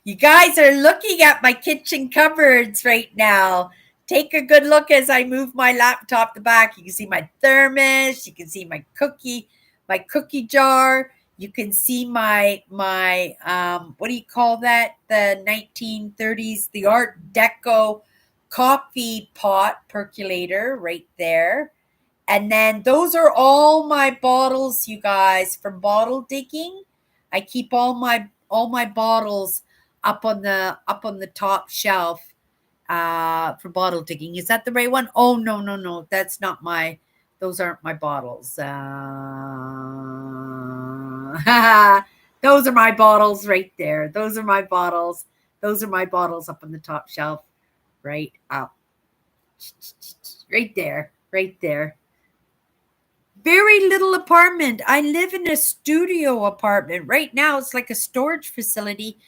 You guys are looking at my kitchen cupboards right now. Take a good look as I move my laptop to back. You can see my thermos. You can see my cookie jar. You can see my what do you call that? The 1930s, the Art Deco coffee pot percolator right there. And then those are all my bottles, you guys, from bottle digging. I keep all my bottles up on the top shelf for bottle digging. Is that the right one? Oh no, no, no. That's not my those aren't my bottles. Those are my bottles right there. Those are my bottles. Those are my bottles up on the top shelf. Right up. Right there. Right there. Very little apartment. I live in a studio apartment. Right now, it's like a storage facility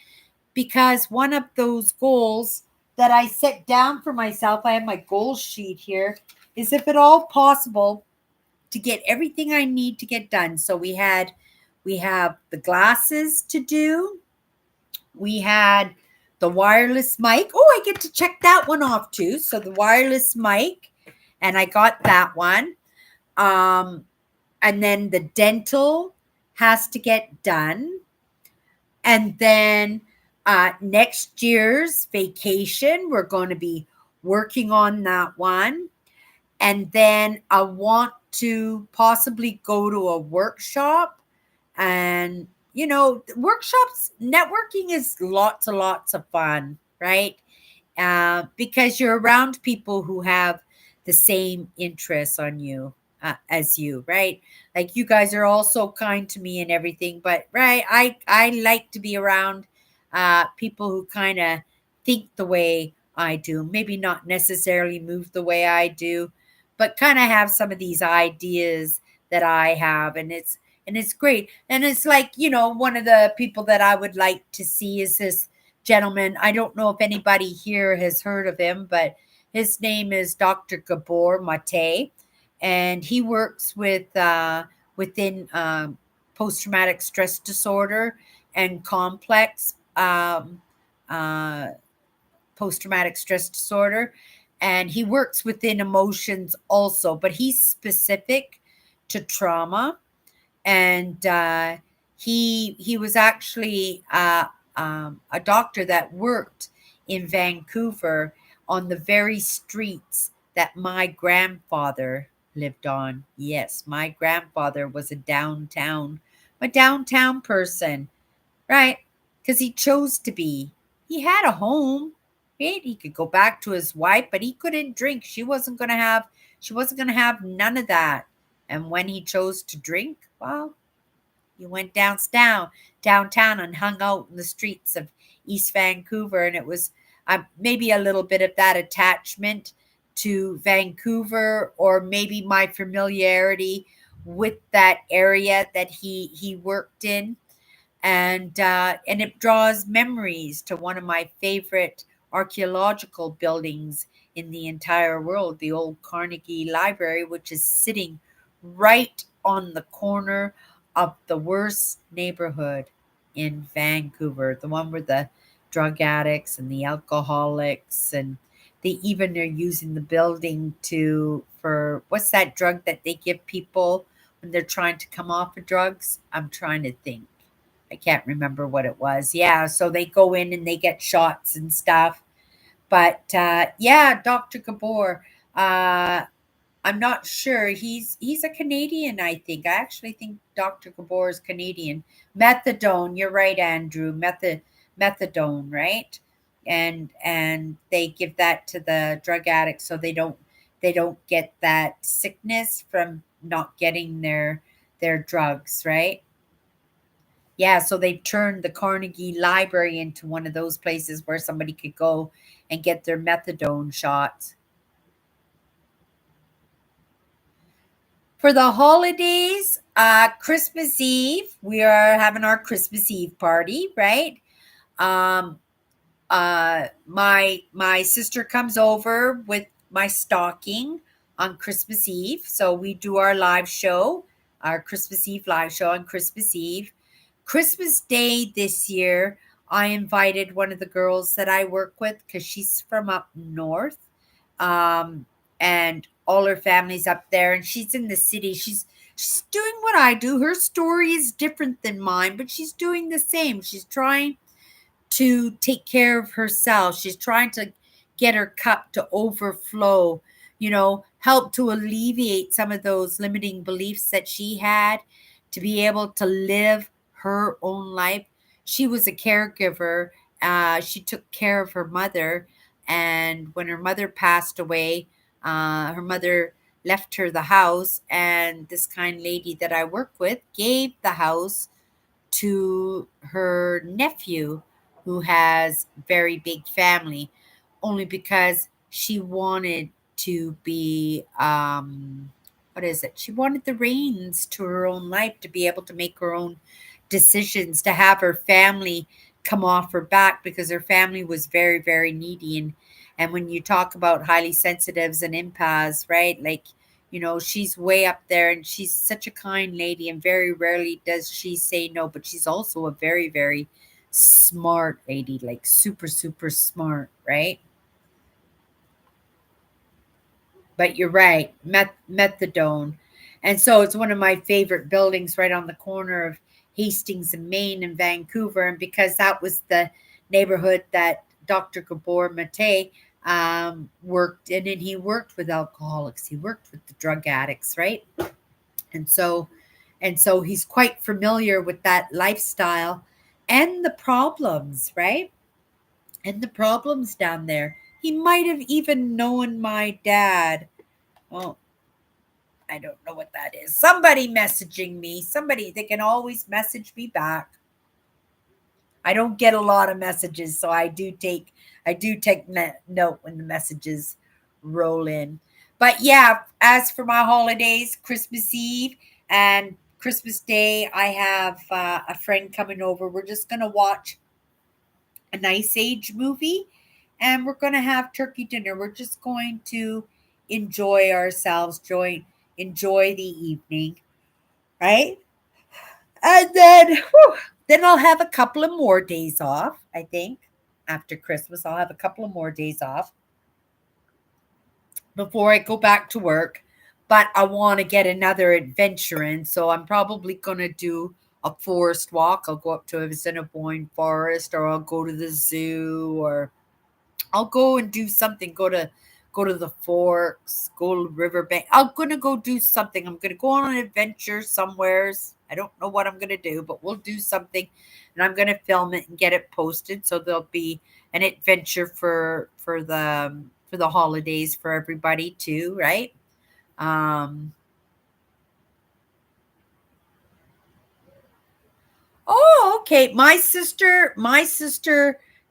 because one of those goals that I set down for myself, I have my goal sheet here, is if at all possible to get everything I need to get done. So we have the glasses to do. We had the wireless mic. Oh, I get to check that one off too. So the wireless mic, and I got that one. And then the dental has to get done. And then next year's vacation, we're going to be working on that one. And then I want to possibly go to a workshop. And, workshops, networking is lots and lots of fun, right? Because you're around people who have the same interests on you as you, right? Like you guys are all so kind to me and everything, but right, I like to be around people who kind of think the way I do, maybe not necessarily move the way I do, but kind of have some of these ideas that I have, and it's great. And it's like, one of the people that I would like to see is this gentleman. I don't know if anybody here has heard of him, but his name is Dr. Gabor Mate, and he works within post-traumatic stress disorder and complex uh, post-traumatic stress disorder, and he works within emotions also, but he's specific to trauma. And he was actually a doctor that worked in Vancouver on the very streets that my grandfather lived on. Yes, my grandfather was a downtown person, right? Because he chose to be. He had a home, right? He could go back to his wife, but he couldn't drink. She wasn't gonna have none of that. And when he chose to drink, well, he went downtown and hung out in the streets of East Vancouver, and it was maybe a little bit of that attachment to Vancouver, or maybe my familiarity with that area that he worked in, and it draws memories to one of my favorite archaeological buildings in the entire world, the old Carnegie Library, which is sitting right on the corner of the worst neighborhood in Vancouver, the one where the drug addicts and the alcoholics, and they even are using the building for what's that drug that they give people when they're trying to come off of drugs? I'm trying to think. I can't remember what it was. Yeah, so they go in and they get shots and stuff. But yeah, Dr. Gabor, I'm not sure. He's a Canadian, I think. I actually think Dr. Gabor is Canadian. Methadone, you're right, Andrew. Methadone, right? And they give that to the drug addicts so they don't get that sickness from not getting their drugs, right? Yeah, so they've turned the Carnegie Library into one of those places where somebody could go and get their methadone shots. For the holidays, Christmas Eve, we are having our Christmas Eve party, right? Um, my sister comes over with my stocking on Christmas Eve. So we do our live show, our Christmas Eve live show on Christmas Eve. Christmas Day this year, I invited one of the girls that I work with because she's from up north. Um, and all her family's up there, and she's in the city. She's doing what I do. Her story is different than mine, but she's doing the same. She's trying to take care of herself. She's trying to get her cup to overflow, help to alleviate some of those limiting beliefs that she had to be able to live her own life. She was a caregiver. She took care of her mother. And when her mother passed away, her mother left her the house. And this kind lady that I work with gave the house to her nephew who has very big family, only because she wanted to be what is it, she wanted the reins to her own life, to be able to make her own decisions, to have her family come off her back, because her family was very, very needy. And when you talk about highly sensitives and empaths, right, like, she's way up there, and she's such a kind lady, and very rarely does she say no, but she's also a very, very smart lady, like super, super smart, right? But you're right, methadone. And so it's one of my favorite buildings, right on the corner of Hastings and Maine and Vancouver. And because that was the neighborhood that Dr. Gabor Mate worked in, and he worked with alcoholics, he worked with the drug addicts, right? And so he's quite familiar with that lifestyle and the problems, right? And the problems down there. He might have even known my dad. Well, I don't know what that is. Somebody messaging me. Somebody, they can always message me back. I don't get a lot of messages, so I do take note when the messages roll in. But yeah, as for my holidays, Christmas Eve and Christmas Day, I have a friend coming over. We're just gonna watch a nice age movie, and we're gonna have turkey dinner. We're just going to enjoy ourselves, enjoy the evening, right? And then I'll have a couple of more days off, I think. After Christmas, I'll have a couple of more days off before I go back to work. But I want to get another adventure in, so I'm probably going to do a forest walk. I'll go up to Assiniboine Forest, or I'll go to the zoo, or I'll go and do something. Go to the Forks, go to Riverbank. I'm gonna go do something. I'm gonna go on an adventure somewheres. I don't know what I'm gonna do, but we'll do something, and I'm gonna film it and get it posted. So there'll be an adventure for the holidays for everybody too, right? Um, Oh, okay. My sister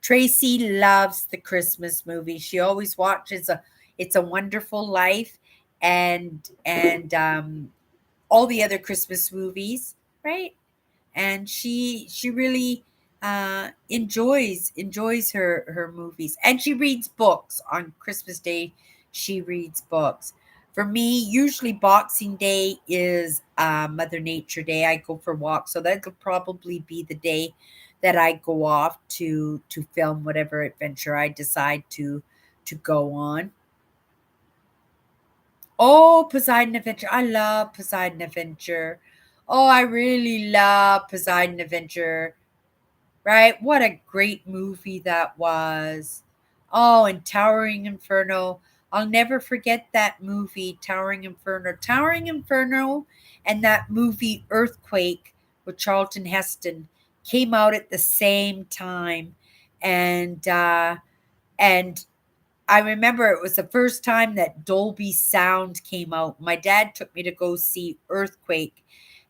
Tracy loves the Christmas movie. She always watches a It's a Wonderful Life, and all the other Christmas movies, right? And she really enjoys her movies, and she reads books on Christmas Day. She reads books. For me, usually Boxing Day is Mother Nature Day. I go for walks, so that could probably be the day that I go off to film whatever adventure I decide to go on. Oh, Poseidon Adventure. I love Poseidon Adventure. Oh, I really love Poseidon Adventure. Right? What a great movie that was. Oh, and Towering Inferno. I'll never forget that movie, Towering Inferno. Towering Inferno and that movie Earthquake with Charlton Heston came out at the same time. And I remember it was the first time that Dolby Sound came out. My dad took me to go see Earthquake,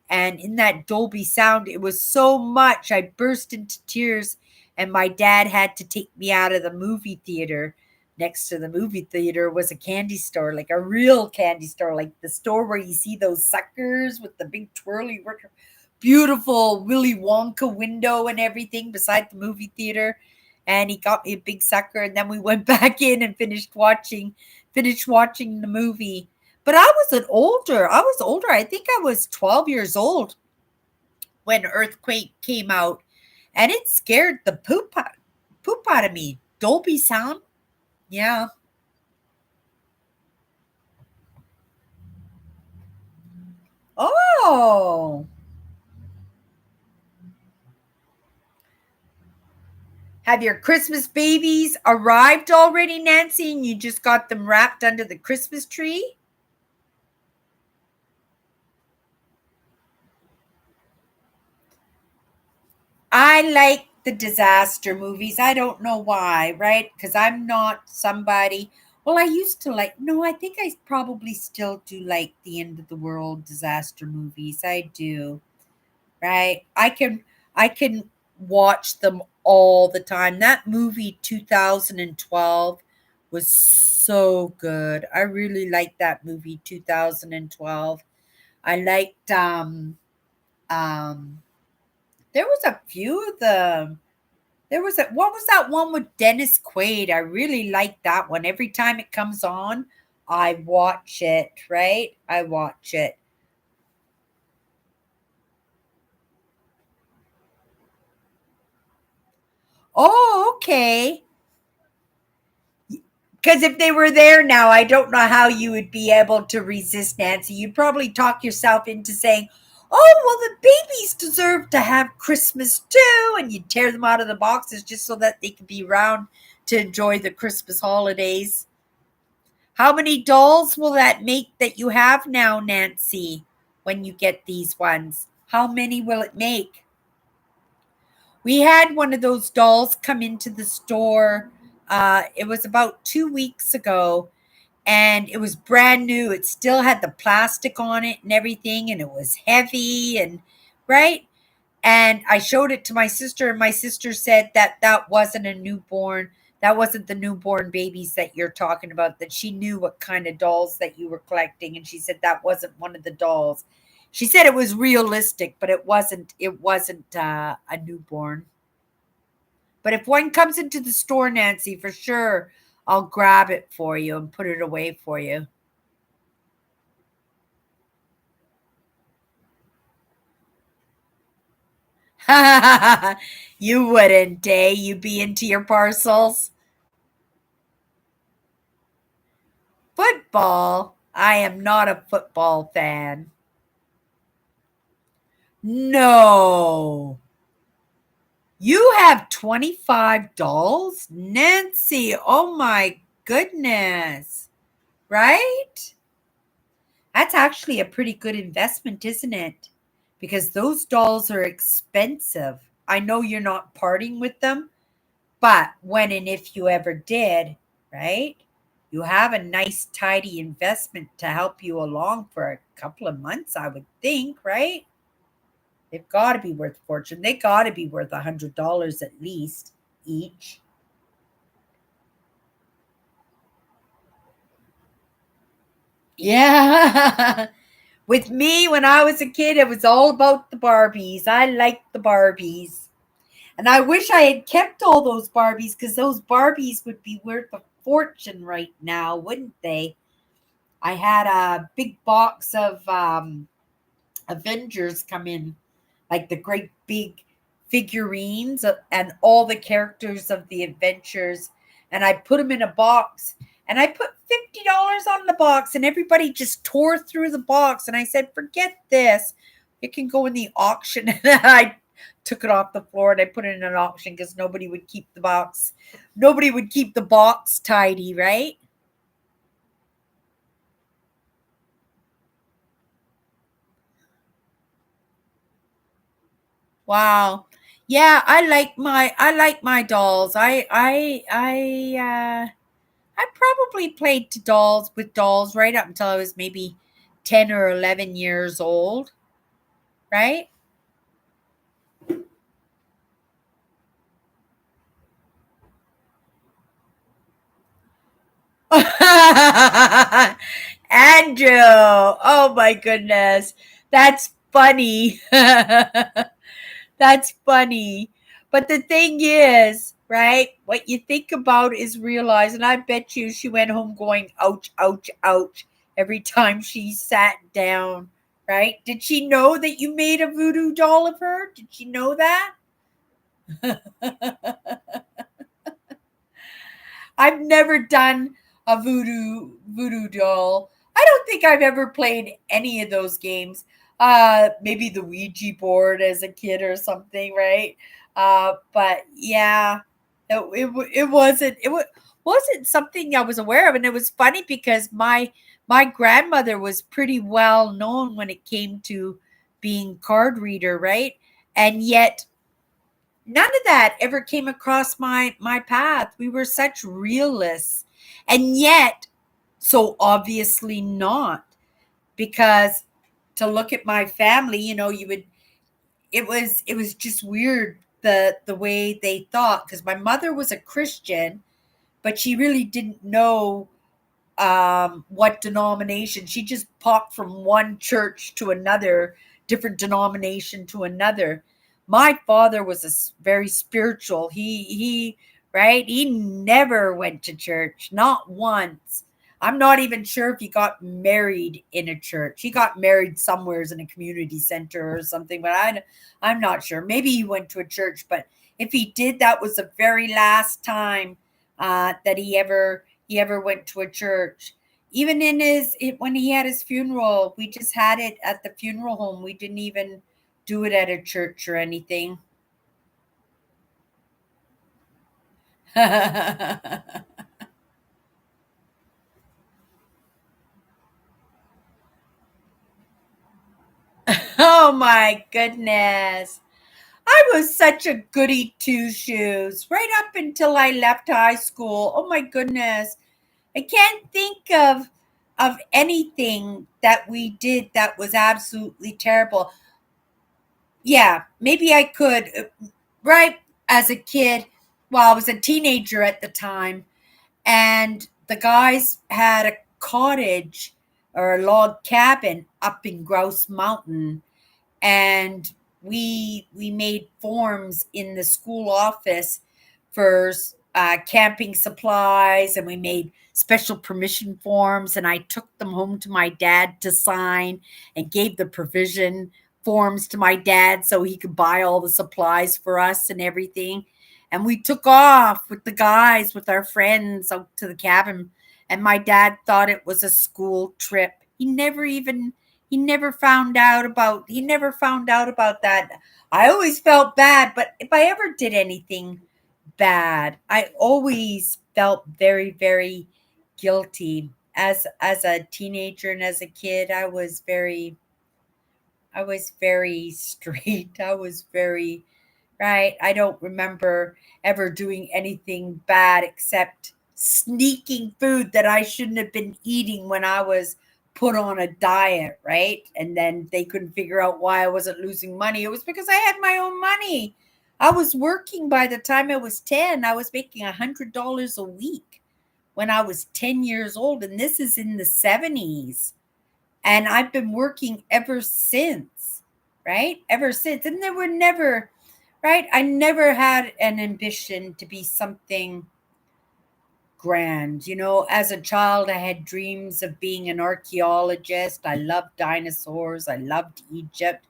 and in that Dolby Sound, it was so much. I burst into tears, and my dad had to take me out of the movie theater. Next to the movie theater was a candy store, like a real candy store, like the store where you see those suckers with the big twirly beautiful Willy Wonka window and everything beside the movie theater. And he got me a big sucker, and then we went back in and finished watching the movie. But I was an older. I was older. I think I was 12 years old when Earthquake came out, and it scared the poop out of me. Dolby sound. Yeah. Oh. Have your Christmas babies arrived already, Nancy, and you just got them wrapped under the Christmas tree? I like the disaster movies. I don't know why, right? Because I'm not somebody. Well, I used to like, no, I think I probably still do like the end of the world disaster movies. I do, right? I can watch them all the time. That movie 2012 was so good. I really liked that movie 2012. I liked um there was a few of them. There was a what was that one with Dennis Quaid? I really like that one. Every time it comes on, I watch it, right? I watch it. Oh, okay. Because if they were there now, I don't know how you would be able to resist, Nancy. You'd probably talk yourself into saying, "Oh, well, the babies deserve to have Christmas too," and you'd tear them out of the boxes just so that they could be around to enjoy the Christmas holidays. How many dolls will that make that you have now, Nancy, when you get these ones? How many will it make? We had one of those dolls come into the store. It was about 2 weeks ago, and it was brand new. It still had the plastic on it and everything, and it was heavy and right. And I showed it to my sister, and my sister said that that wasn't a newborn. That wasn't the newborn babies that you're talking about, that she knew what kind of dolls that you were collecting. And she said that wasn't one of the dolls. She said it was realistic, but it wasn't a newborn. But if one comes into the store, Nancy, for sure, I'll grab it for you and put it away for you. You wouldn't, eh? You'd be into your parcels. Football? I am not a football fan. No. You have 25 dolls? Nancy, oh my goodness. Right? That's actually a pretty good investment, isn't it? Because those dolls are expensive. I know you're not parting with them, but when and if you ever did, right? You have a nice, tidy investment to help you along for a couple of months, I would think, right? They've got to be worth a fortune. They got to be worth $100 at least each. Yeah. With me, when I was a kid, it was all about the Barbies. I liked the Barbies. And I wish I had kept all those Barbies, because those Barbies would be worth a fortune right now, wouldn't they? I had a big box of Avengers come in, like the great big figurines and all the characters of the adventures. And I put them in a box, and I put $50 on the box, and everybody just tore through the box. And I said, forget this. It can go in the auction. And I took it off the floor and I put it in an auction because nobody would keep the box. Nobody would keep the box tidy, right? Wow. Yeah, I like my dolls. I probably played to dolls with dolls right up until I was maybe 10 or 11 years old, right? Andrew. Oh my goodness. That's funny. That's funny. But the thing is, right, what you think about is realize, and I bet you she went home going, ouch, ouch, ouch, every time she sat down, right? Did she know that you made a voodoo doll of her? Did she know that? I've never done a voodoo doll. I don't think I've ever played any of those games. Maybe the Ouija board as a kid or something, right? But yeah, it wasn't something I was aware of, and it was funny because my grandmother was pretty well known when it came to being card reader, right? And yet none of that ever came across my path. We were such realists. And yet, so obviously not, because to look at my family, you would it was just weird the way they thought, because my mother was a Christian, but she really didn't know what denomination. She just popped from one church to another, different denomination to another. My father was very spiritual. Right, he never went to church, not once. I'm not even sure if he got married in a church. He got married somewheres in a community center or something, but I'm not sure. Maybe he went to a church, but if he did, that was the very last time that he ever went to a church. Even when he had his funeral, we just had it at the funeral home. We didn't even do it at a church or anything. Oh my goodness. I was such a goody two shoes right up until I left high school. Oh my goodness. I can't think of anything that we did that was absolutely terrible. Yeah, maybe I could. Right, as a kid, well, I was a teenager at the time, and the guys had a cottage or a log cabin up in Grouse Mountain, and we made forms in the school office for camping supplies, and we made special permission forms, and I took them home to my dad to sign and gave the provision forms to my dad so he could buy all the supplies for us and everything. And we took off with the guys, with our friends, out to the cabin, and my dad thought it was a school trip. He never found out about that. I always felt bad, but if I ever did anything bad, I always felt very, very guilty. As a teenager and as a kid, I was very straight. I was very right. I don't remember ever doing anything bad except sneaking food that I shouldn't have been eating when I was put on a diet, right? And then they couldn't figure out why I wasn't losing money. It was because I had my own money. I was working by the time I was 10. I was making $100 a week when I was 10 years old. And this is in the 70s. And I've been working ever since, right? Ever since. And there were never, right? I never had an ambition to be something grand. As a child, I had dreams of being an archaeologist. I loved dinosaurs. I loved Egypt.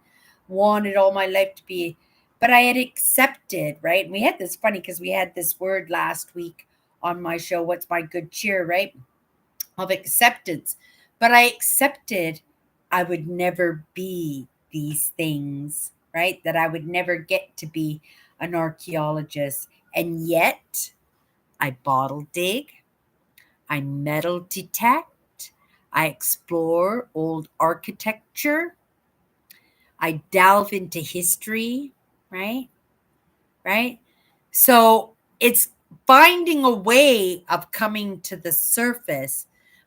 Wanted all my life to be, but I had accepted, right? And we had this funny because we had this word last week on my show, What's My Good Cheer, right? Of acceptance. But I accepted I would never be these things, right? That I would never get to be an archaeologist. And yet I bottle dig, I metal detect, I explore old architecture, I delve into history, right? Right? So it's finding a way of coming to the surface.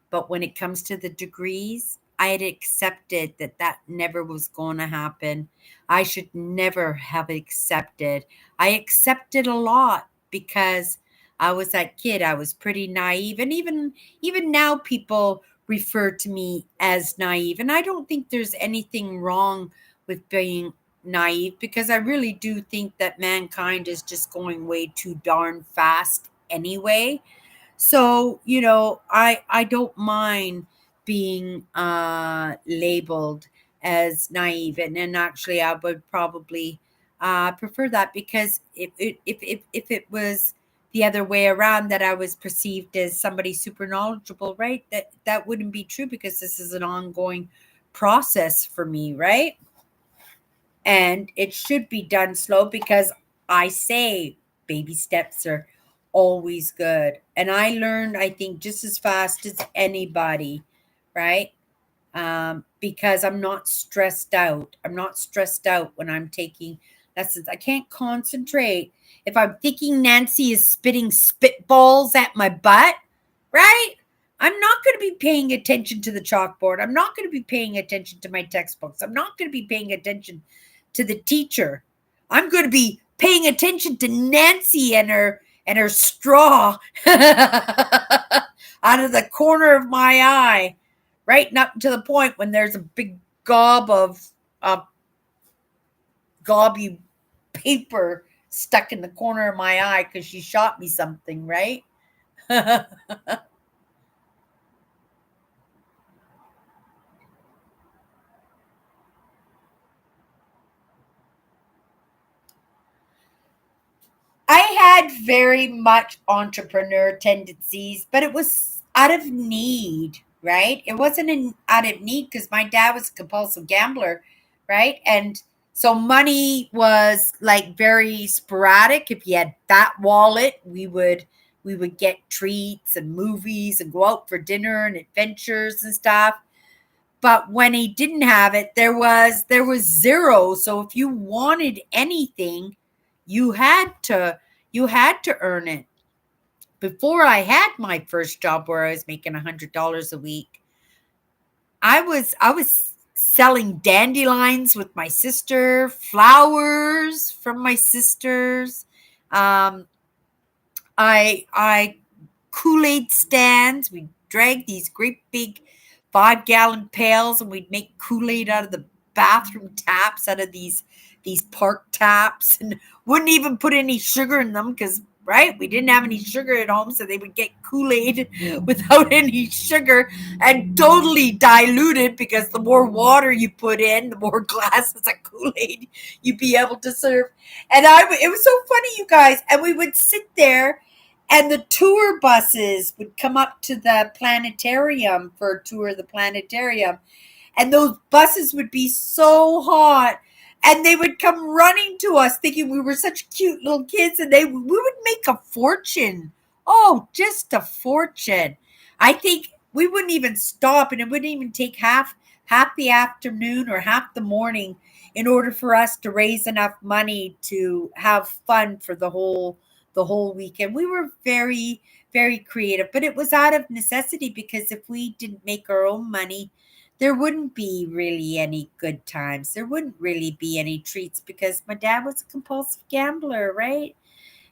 But when it comes to the degrees, I had accepted that that never was going to happen. I should never have accepted. I accepted a lot because I was that kid. I was pretty naive. And even now people refer to me as naive. And I don't think there's anything wrong with being naive, because I really do think that mankind is just going way too darn fast anyway. So, I don't mind being labeled as naive, and actually I would probably prefer that, because if it was the other way around, that I was perceived as somebody super knowledgeable, right? That wouldn't be true, because this is an ongoing process for me, right? And it should be done slow, because I say baby steps are always good. And I learned, I think, just as fast as anybody, right? Because I'm not stressed out. I'm not stressed out when I'm taking lessons. I can't concentrate if I'm thinking Nancy is spitting spitballs at my butt, right? I'm not going to be paying attention to the chalkboard. I'm not going to be paying attention to my textbooks. I'm not going to be paying attention to the teacher. I'm going to be paying attention to Nancy and her straw out of the corner of my eye, right up to the point when there's a big gob of gobby paper stuck in the corner of my eye because she shot me something, right? I had very much entrepreneur tendencies, but it was out of need, right? It wasn't out of need, because my dad was a compulsive gambler, right? And so money was like very sporadic. If you had that wallet, we would get treats and movies and go out for dinner and adventures and stuff. But when he didn't have it, there was zero. So if you wanted anything, you had to you had to earn it. Before I had my first job where I was making $100 a week, I was selling dandelions with my sister, flowers from my sisters. Um, I Kool-Aid stands. We'd drag these great big 5-gallon pails, and we'd make Kool-Aid out of the bathroom taps, out of these park taps, and wouldn't even put any sugar in them, because right, we didn't have any sugar at home, so they would get Kool-Aid without any sugar, and totally diluted, because the more water you put in, the more glasses of Kool-Aid you'd be able to serve. And it was so funny, you guys, and we would sit there, and the tour buses would come up to the planetarium for a tour of the planetarium. And those buses would be so hot. And they would come running to us thinking we were such cute little kids. And we would make a fortune. Oh, just a fortune. I think we wouldn't even stop, and it wouldn't even take half the afternoon or half the morning in order for us to raise enough money to have fun for the whole weekend. We were very, very creative, but it was out of necessity, because if we didn't make our own money, there wouldn't be really any good times. There wouldn't really be any treats, because my dad was a compulsive gambler, right?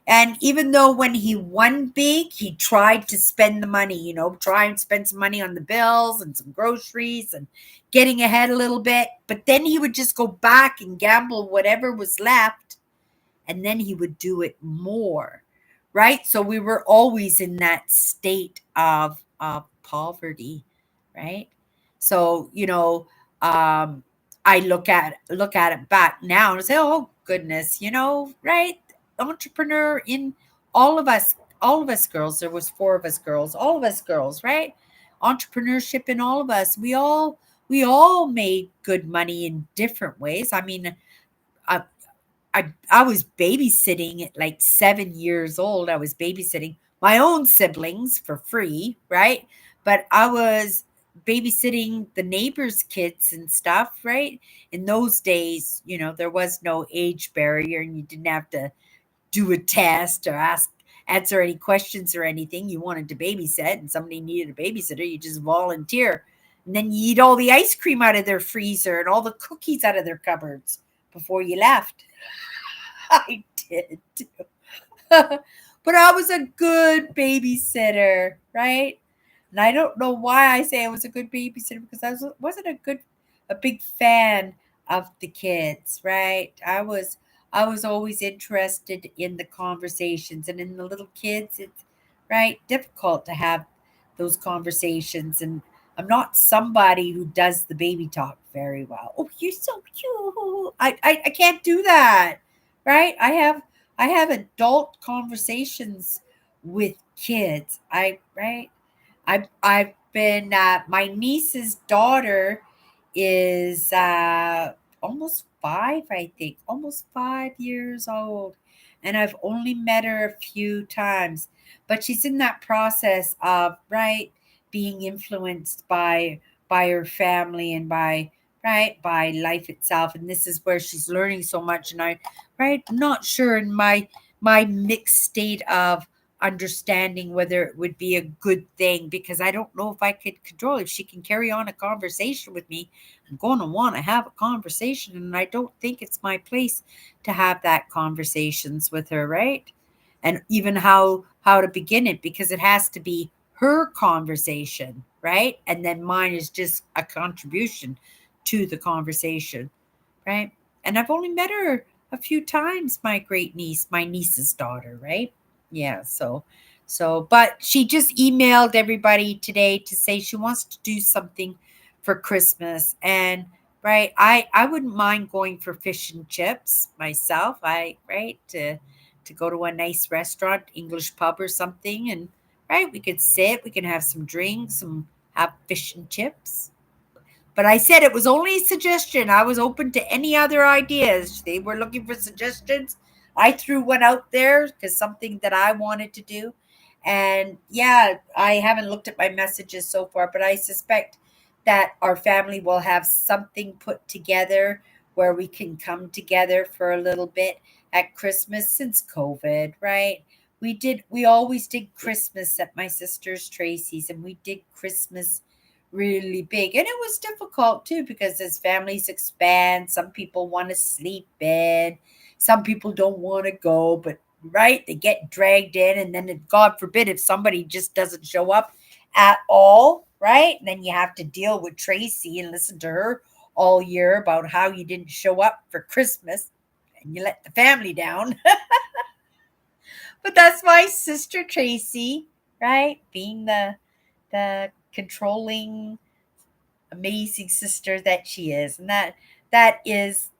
And even though when he won big, he tried to spend the money, try and spend some money on the bills and some groceries and getting ahead a little bit. But then he would just go back and gamble whatever was left, and then he would do it more, right? So we were always in that state of poverty, right? So I look at it back now and say, oh goodness, right? Entrepreneur in all of us girls. There was four of us girls, all of us girls, right? Entrepreneurship in all of us. We all made good money in different ways. I mean, I, I was babysitting at like 7 years old. I was babysitting my own siblings for free, right? But I was babysitting the neighbors' kids and stuff, right? In those days, there was no age barrier, and you didn't have to do a test or answer any questions or anything. You wanted to babysit and somebody needed a babysitter, you just volunteer. And then you eat all the ice cream out of their freezer and all the cookies out of their cupboards before you left. I did too. But I was a good babysitter, right? And I don't know why I say I was a good babysitter, because I wasn't a big fan of the kids, right? I was always interested in the conversations and in the little kids. It's right difficult to have those conversations, and I'm not somebody who does the baby talk very well. Oh, you're so cute. I can't do that, right? I have adult conversations with kids. I right. I've been my niece's daughter is almost 5, I think, almost 5 years old, and I've only met her a few times, but she's in that process of right being influenced by her family and by life itself, and this is where she's learning so much, and I'm not sure in my mixed state of understanding whether it would be a good thing, because I don't know if I could control if she can carry on a conversation with me. I'm going to want to have a conversation, and I don't think it's my place to have that conversations with her, right? And even how to begin it, because it has to be her conversation, right? And then mine is just a contribution to the conversation, right? And I've only met her a few times, my niece's daughter, right? Yeah, but she just emailed everybody today to say she wants to do something for Christmas, and right, I wouldn't mind going for fish and chips myself. I right to go to a nice restaurant, English pub or something, and right, we could sit, we can have some drinks, some have fish and chips, but I said it was only a suggestion. I was open to any other ideas. They were looking for suggestions. I threw one out there because something that I wanted to do. And yeah, I haven't looked at my messages so far, but I suspect that our family will have something put together where we can come together for a little bit at Christmas since COVID, right? We always did Christmas at my sister's Tracy's, and we did Christmas really big. And it was difficult too, because as families expand, some people want to sleep in, some people don't want to go, but right, they get dragged in, and then God forbid if somebody just doesn't show up at all, right? And then you have to deal with Tracy and listen to her all year about how you didn't show up for Christmas and you let the family down. But that's my sister Tracy, right? Being the controlling amazing sister that she is, and that is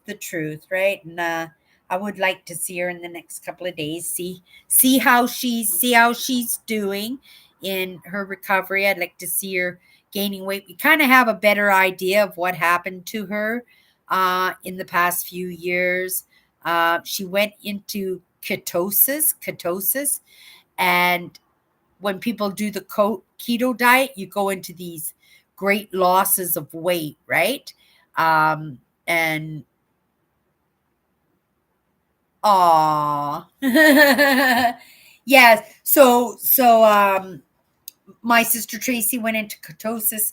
the truth, right? And I would like to see her in the next couple of days, see how she's doing in her recovery. I'd like to see her gaining weight. We kind of have a better idea of what happened to her in the past few years. She went into ketosis, and when people do the keto diet, you go into these great losses of weight, right? And aw, yeah. So my sister Tracy went into ketosis,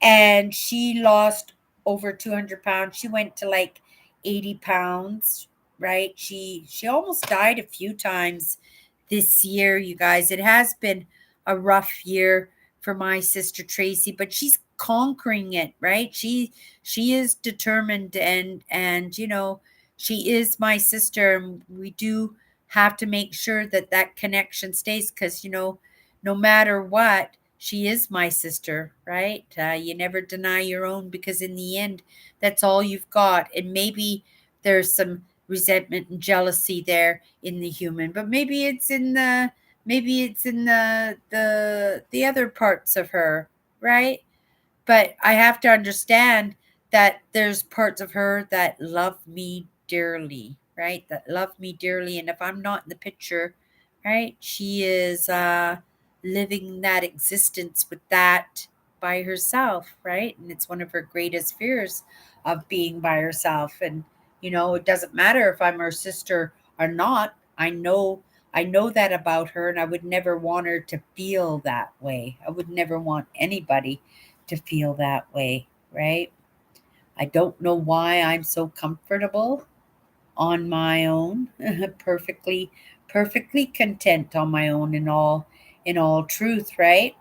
and she lost over 200 pounds. She went to like 80 pounds, right? She almost died a few times this year, you guys. It has been a rough year for my sister Tracy, but she's conquering it, right? She is determined, and she is my sister, and we do have to make sure that that connection stays, because no matter what, she is my sister, right? You never deny your own, because in the end, that's all you've got. And maybe there's some resentment and jealousy there in the human, but maybe it's in the other parts of her, right? But I have to understand that there's parts of her that love me dearly, right? That love me dearly. And if I'm not in the picture, right, she is living that existence with that by herself, right? And it's one of her greatest fears of being by herself. And, it doesn't matter if I'm her sister or not. I know that about her, and I would never want her to feel that way. I would never want anybody to feel that way, right? I don't know why I'm so comfortable on my own, perfectly content on my own in all truth, right?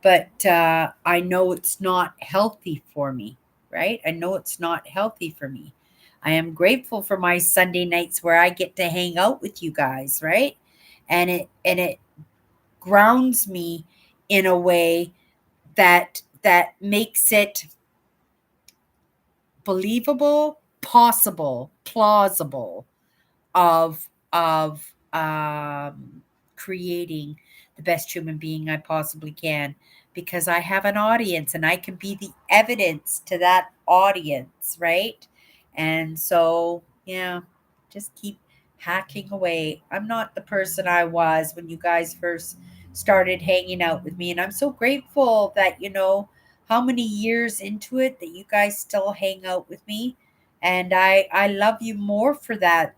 But I know it's not healthy for me, right? I know it's not healthy for me. I am grateful for my Sunday nights where I get to hang out with you guys, right? And it grounds me in a way that makes it believable, possible, plausible of creating the best human being I possibly can, because I have an audience and I can be the evidence to that audience, right? And so, yeah, just keep hacking away. I'm not the person I was when you guys first started hanging out with me, and I'm so grateful that how many years into it that you guys still hang out with me, and I love you more for that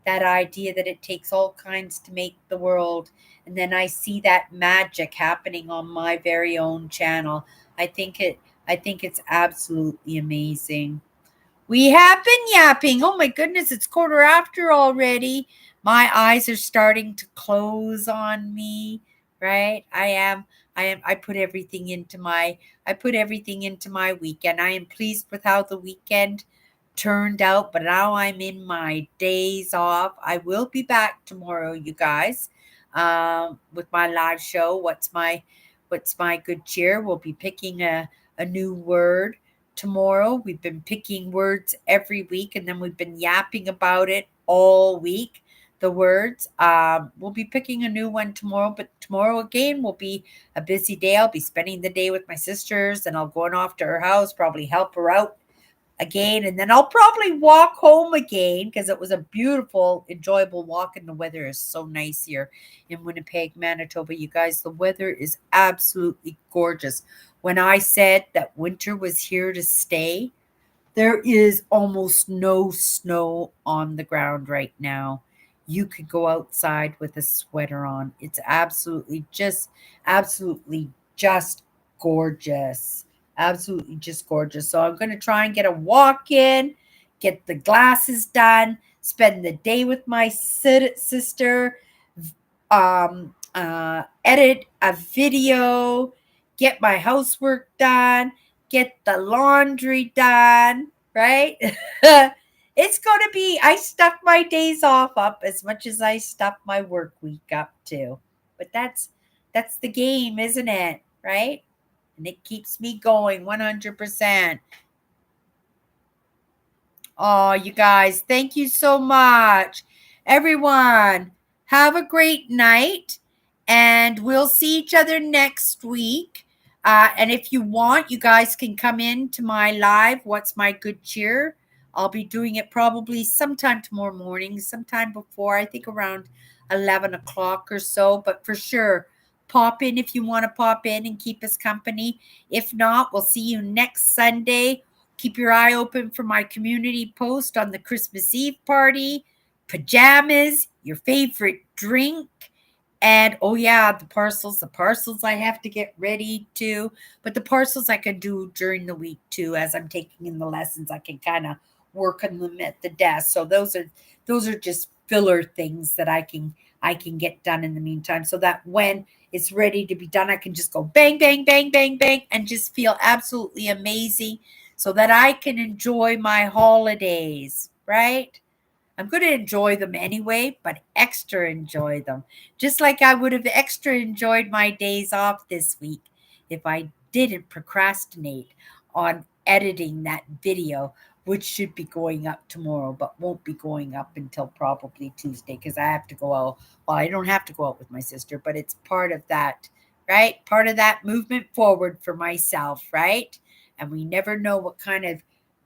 idea that it takes all kinds to make the world. And then I see that magic happening on my very own channel. I think it's absolutely amazing. We have been yapping. Oh my goodness, it's quarter after already. My eyes are starting to close on me, right? I put everything into my weekend. I am pleased with how the weekend turned out, but now I'm in my days off. I will be back tomorrow, you guys, with my live show. What's my good cheer? We'll be picking a new word tomorrow. We've been picking words every week, and then we've been yapping about it all week. The words. We'll be picking a new one tomorrow, but tomorrow again will be a busy day. I'll be spending the day with my sisters, and I'll going off to her house, probably help her out again, and then I'll probably walk home again because it was a beautiful, enjoyable walk, and the weather is so nice here in Winnipeg, Manitoba. You guys, the weather is absolutely gorgeous. When I said that winter was here to stay, there is almost no snow on the ground right now. You could go outside with a sweater on. It's absolutely just gorgeous. Absolutely just gorgeous. So I'm going to try and get a walk in, get the glasses done, spend the day with my sister, edit a video, get my housework done, get the laundry done, right? It's going to be, I stuff my days off up as much as I stuff my work week up too. But that's the game, isn't it? Right? And it keeps me going 100%. Oh, you guys, thank you so much. Everyone, have a great night, and we'll see each other next week. And if you want, you guys can come in to my live, What's My Good Cheer? I'll be doing it probably sometime tomorrow morning, sometime before, I think around 11 o'clock or so. But for sure, pop in if you want to pop in and keep us company. If not, we'll see you next Sunday. Keep your eye open for my community post on the Christmas Eve party, pajamas, your favorite drink, and oh yeah, the parcels. The parcels I have to get ready too, but the parcels I can do during the week too. As I'm taking in the lessons, I can kind of work on them at the desk. So those are just filler things that I can get done in the meantime, so that when it's ready to be done, I can just go bang, bang, bang, bang, bang, and just feel absolutely amazing so that I can enjoy my holidays, right? I'm going to enjoy them anyway, but extra enjoy them. Just like I would have extra enjoyed my days off this week if I didn't procrastinate on editing that video, which should be going up tomorrow, but won't be going up until probably Tuesday because I have to go out. Well, I don't have to go out with my sister, but it's part of that, right? Part of that movement forward for myself, right? And we never know what kind of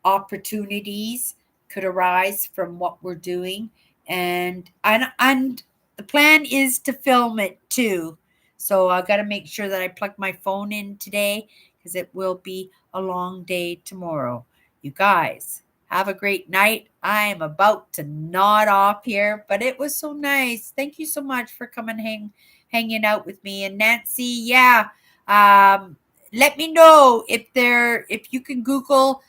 opportunities could arise from what we're doing. And the plan is to film it too. So I got to make sure that I plug my phone in today because it will be a long day tomorrow. You guys, have a great night. I am about to nod off here, but it was so nice. Thank you so much for coming hanging out with me. And Nancy, yeah, let me know if you can Google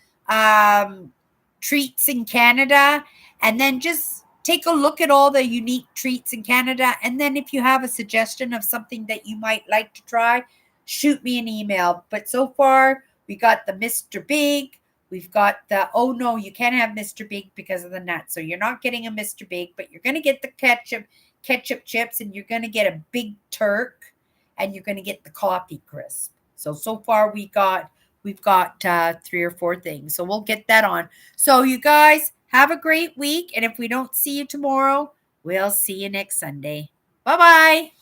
treats in Canada, and then just take a look at all the unique treats in Canada. And then if you have a suggestion of something that you might like to try, shoot me an email. But so far, we got the Mr. Big, We've got the, oh no, you can't have Mr. Big because of the nuts. So you're not getting a Mr. Big, but you're going to get the ketchup chips, and you're going to get a Big Turk, and you're going to get the coffee crisp. So far we've got 3 or 4 things. So we'll get that on. So you guys have a great week. And if we don't see you tomorrow, we'll see you next Sunday. Bye-bye.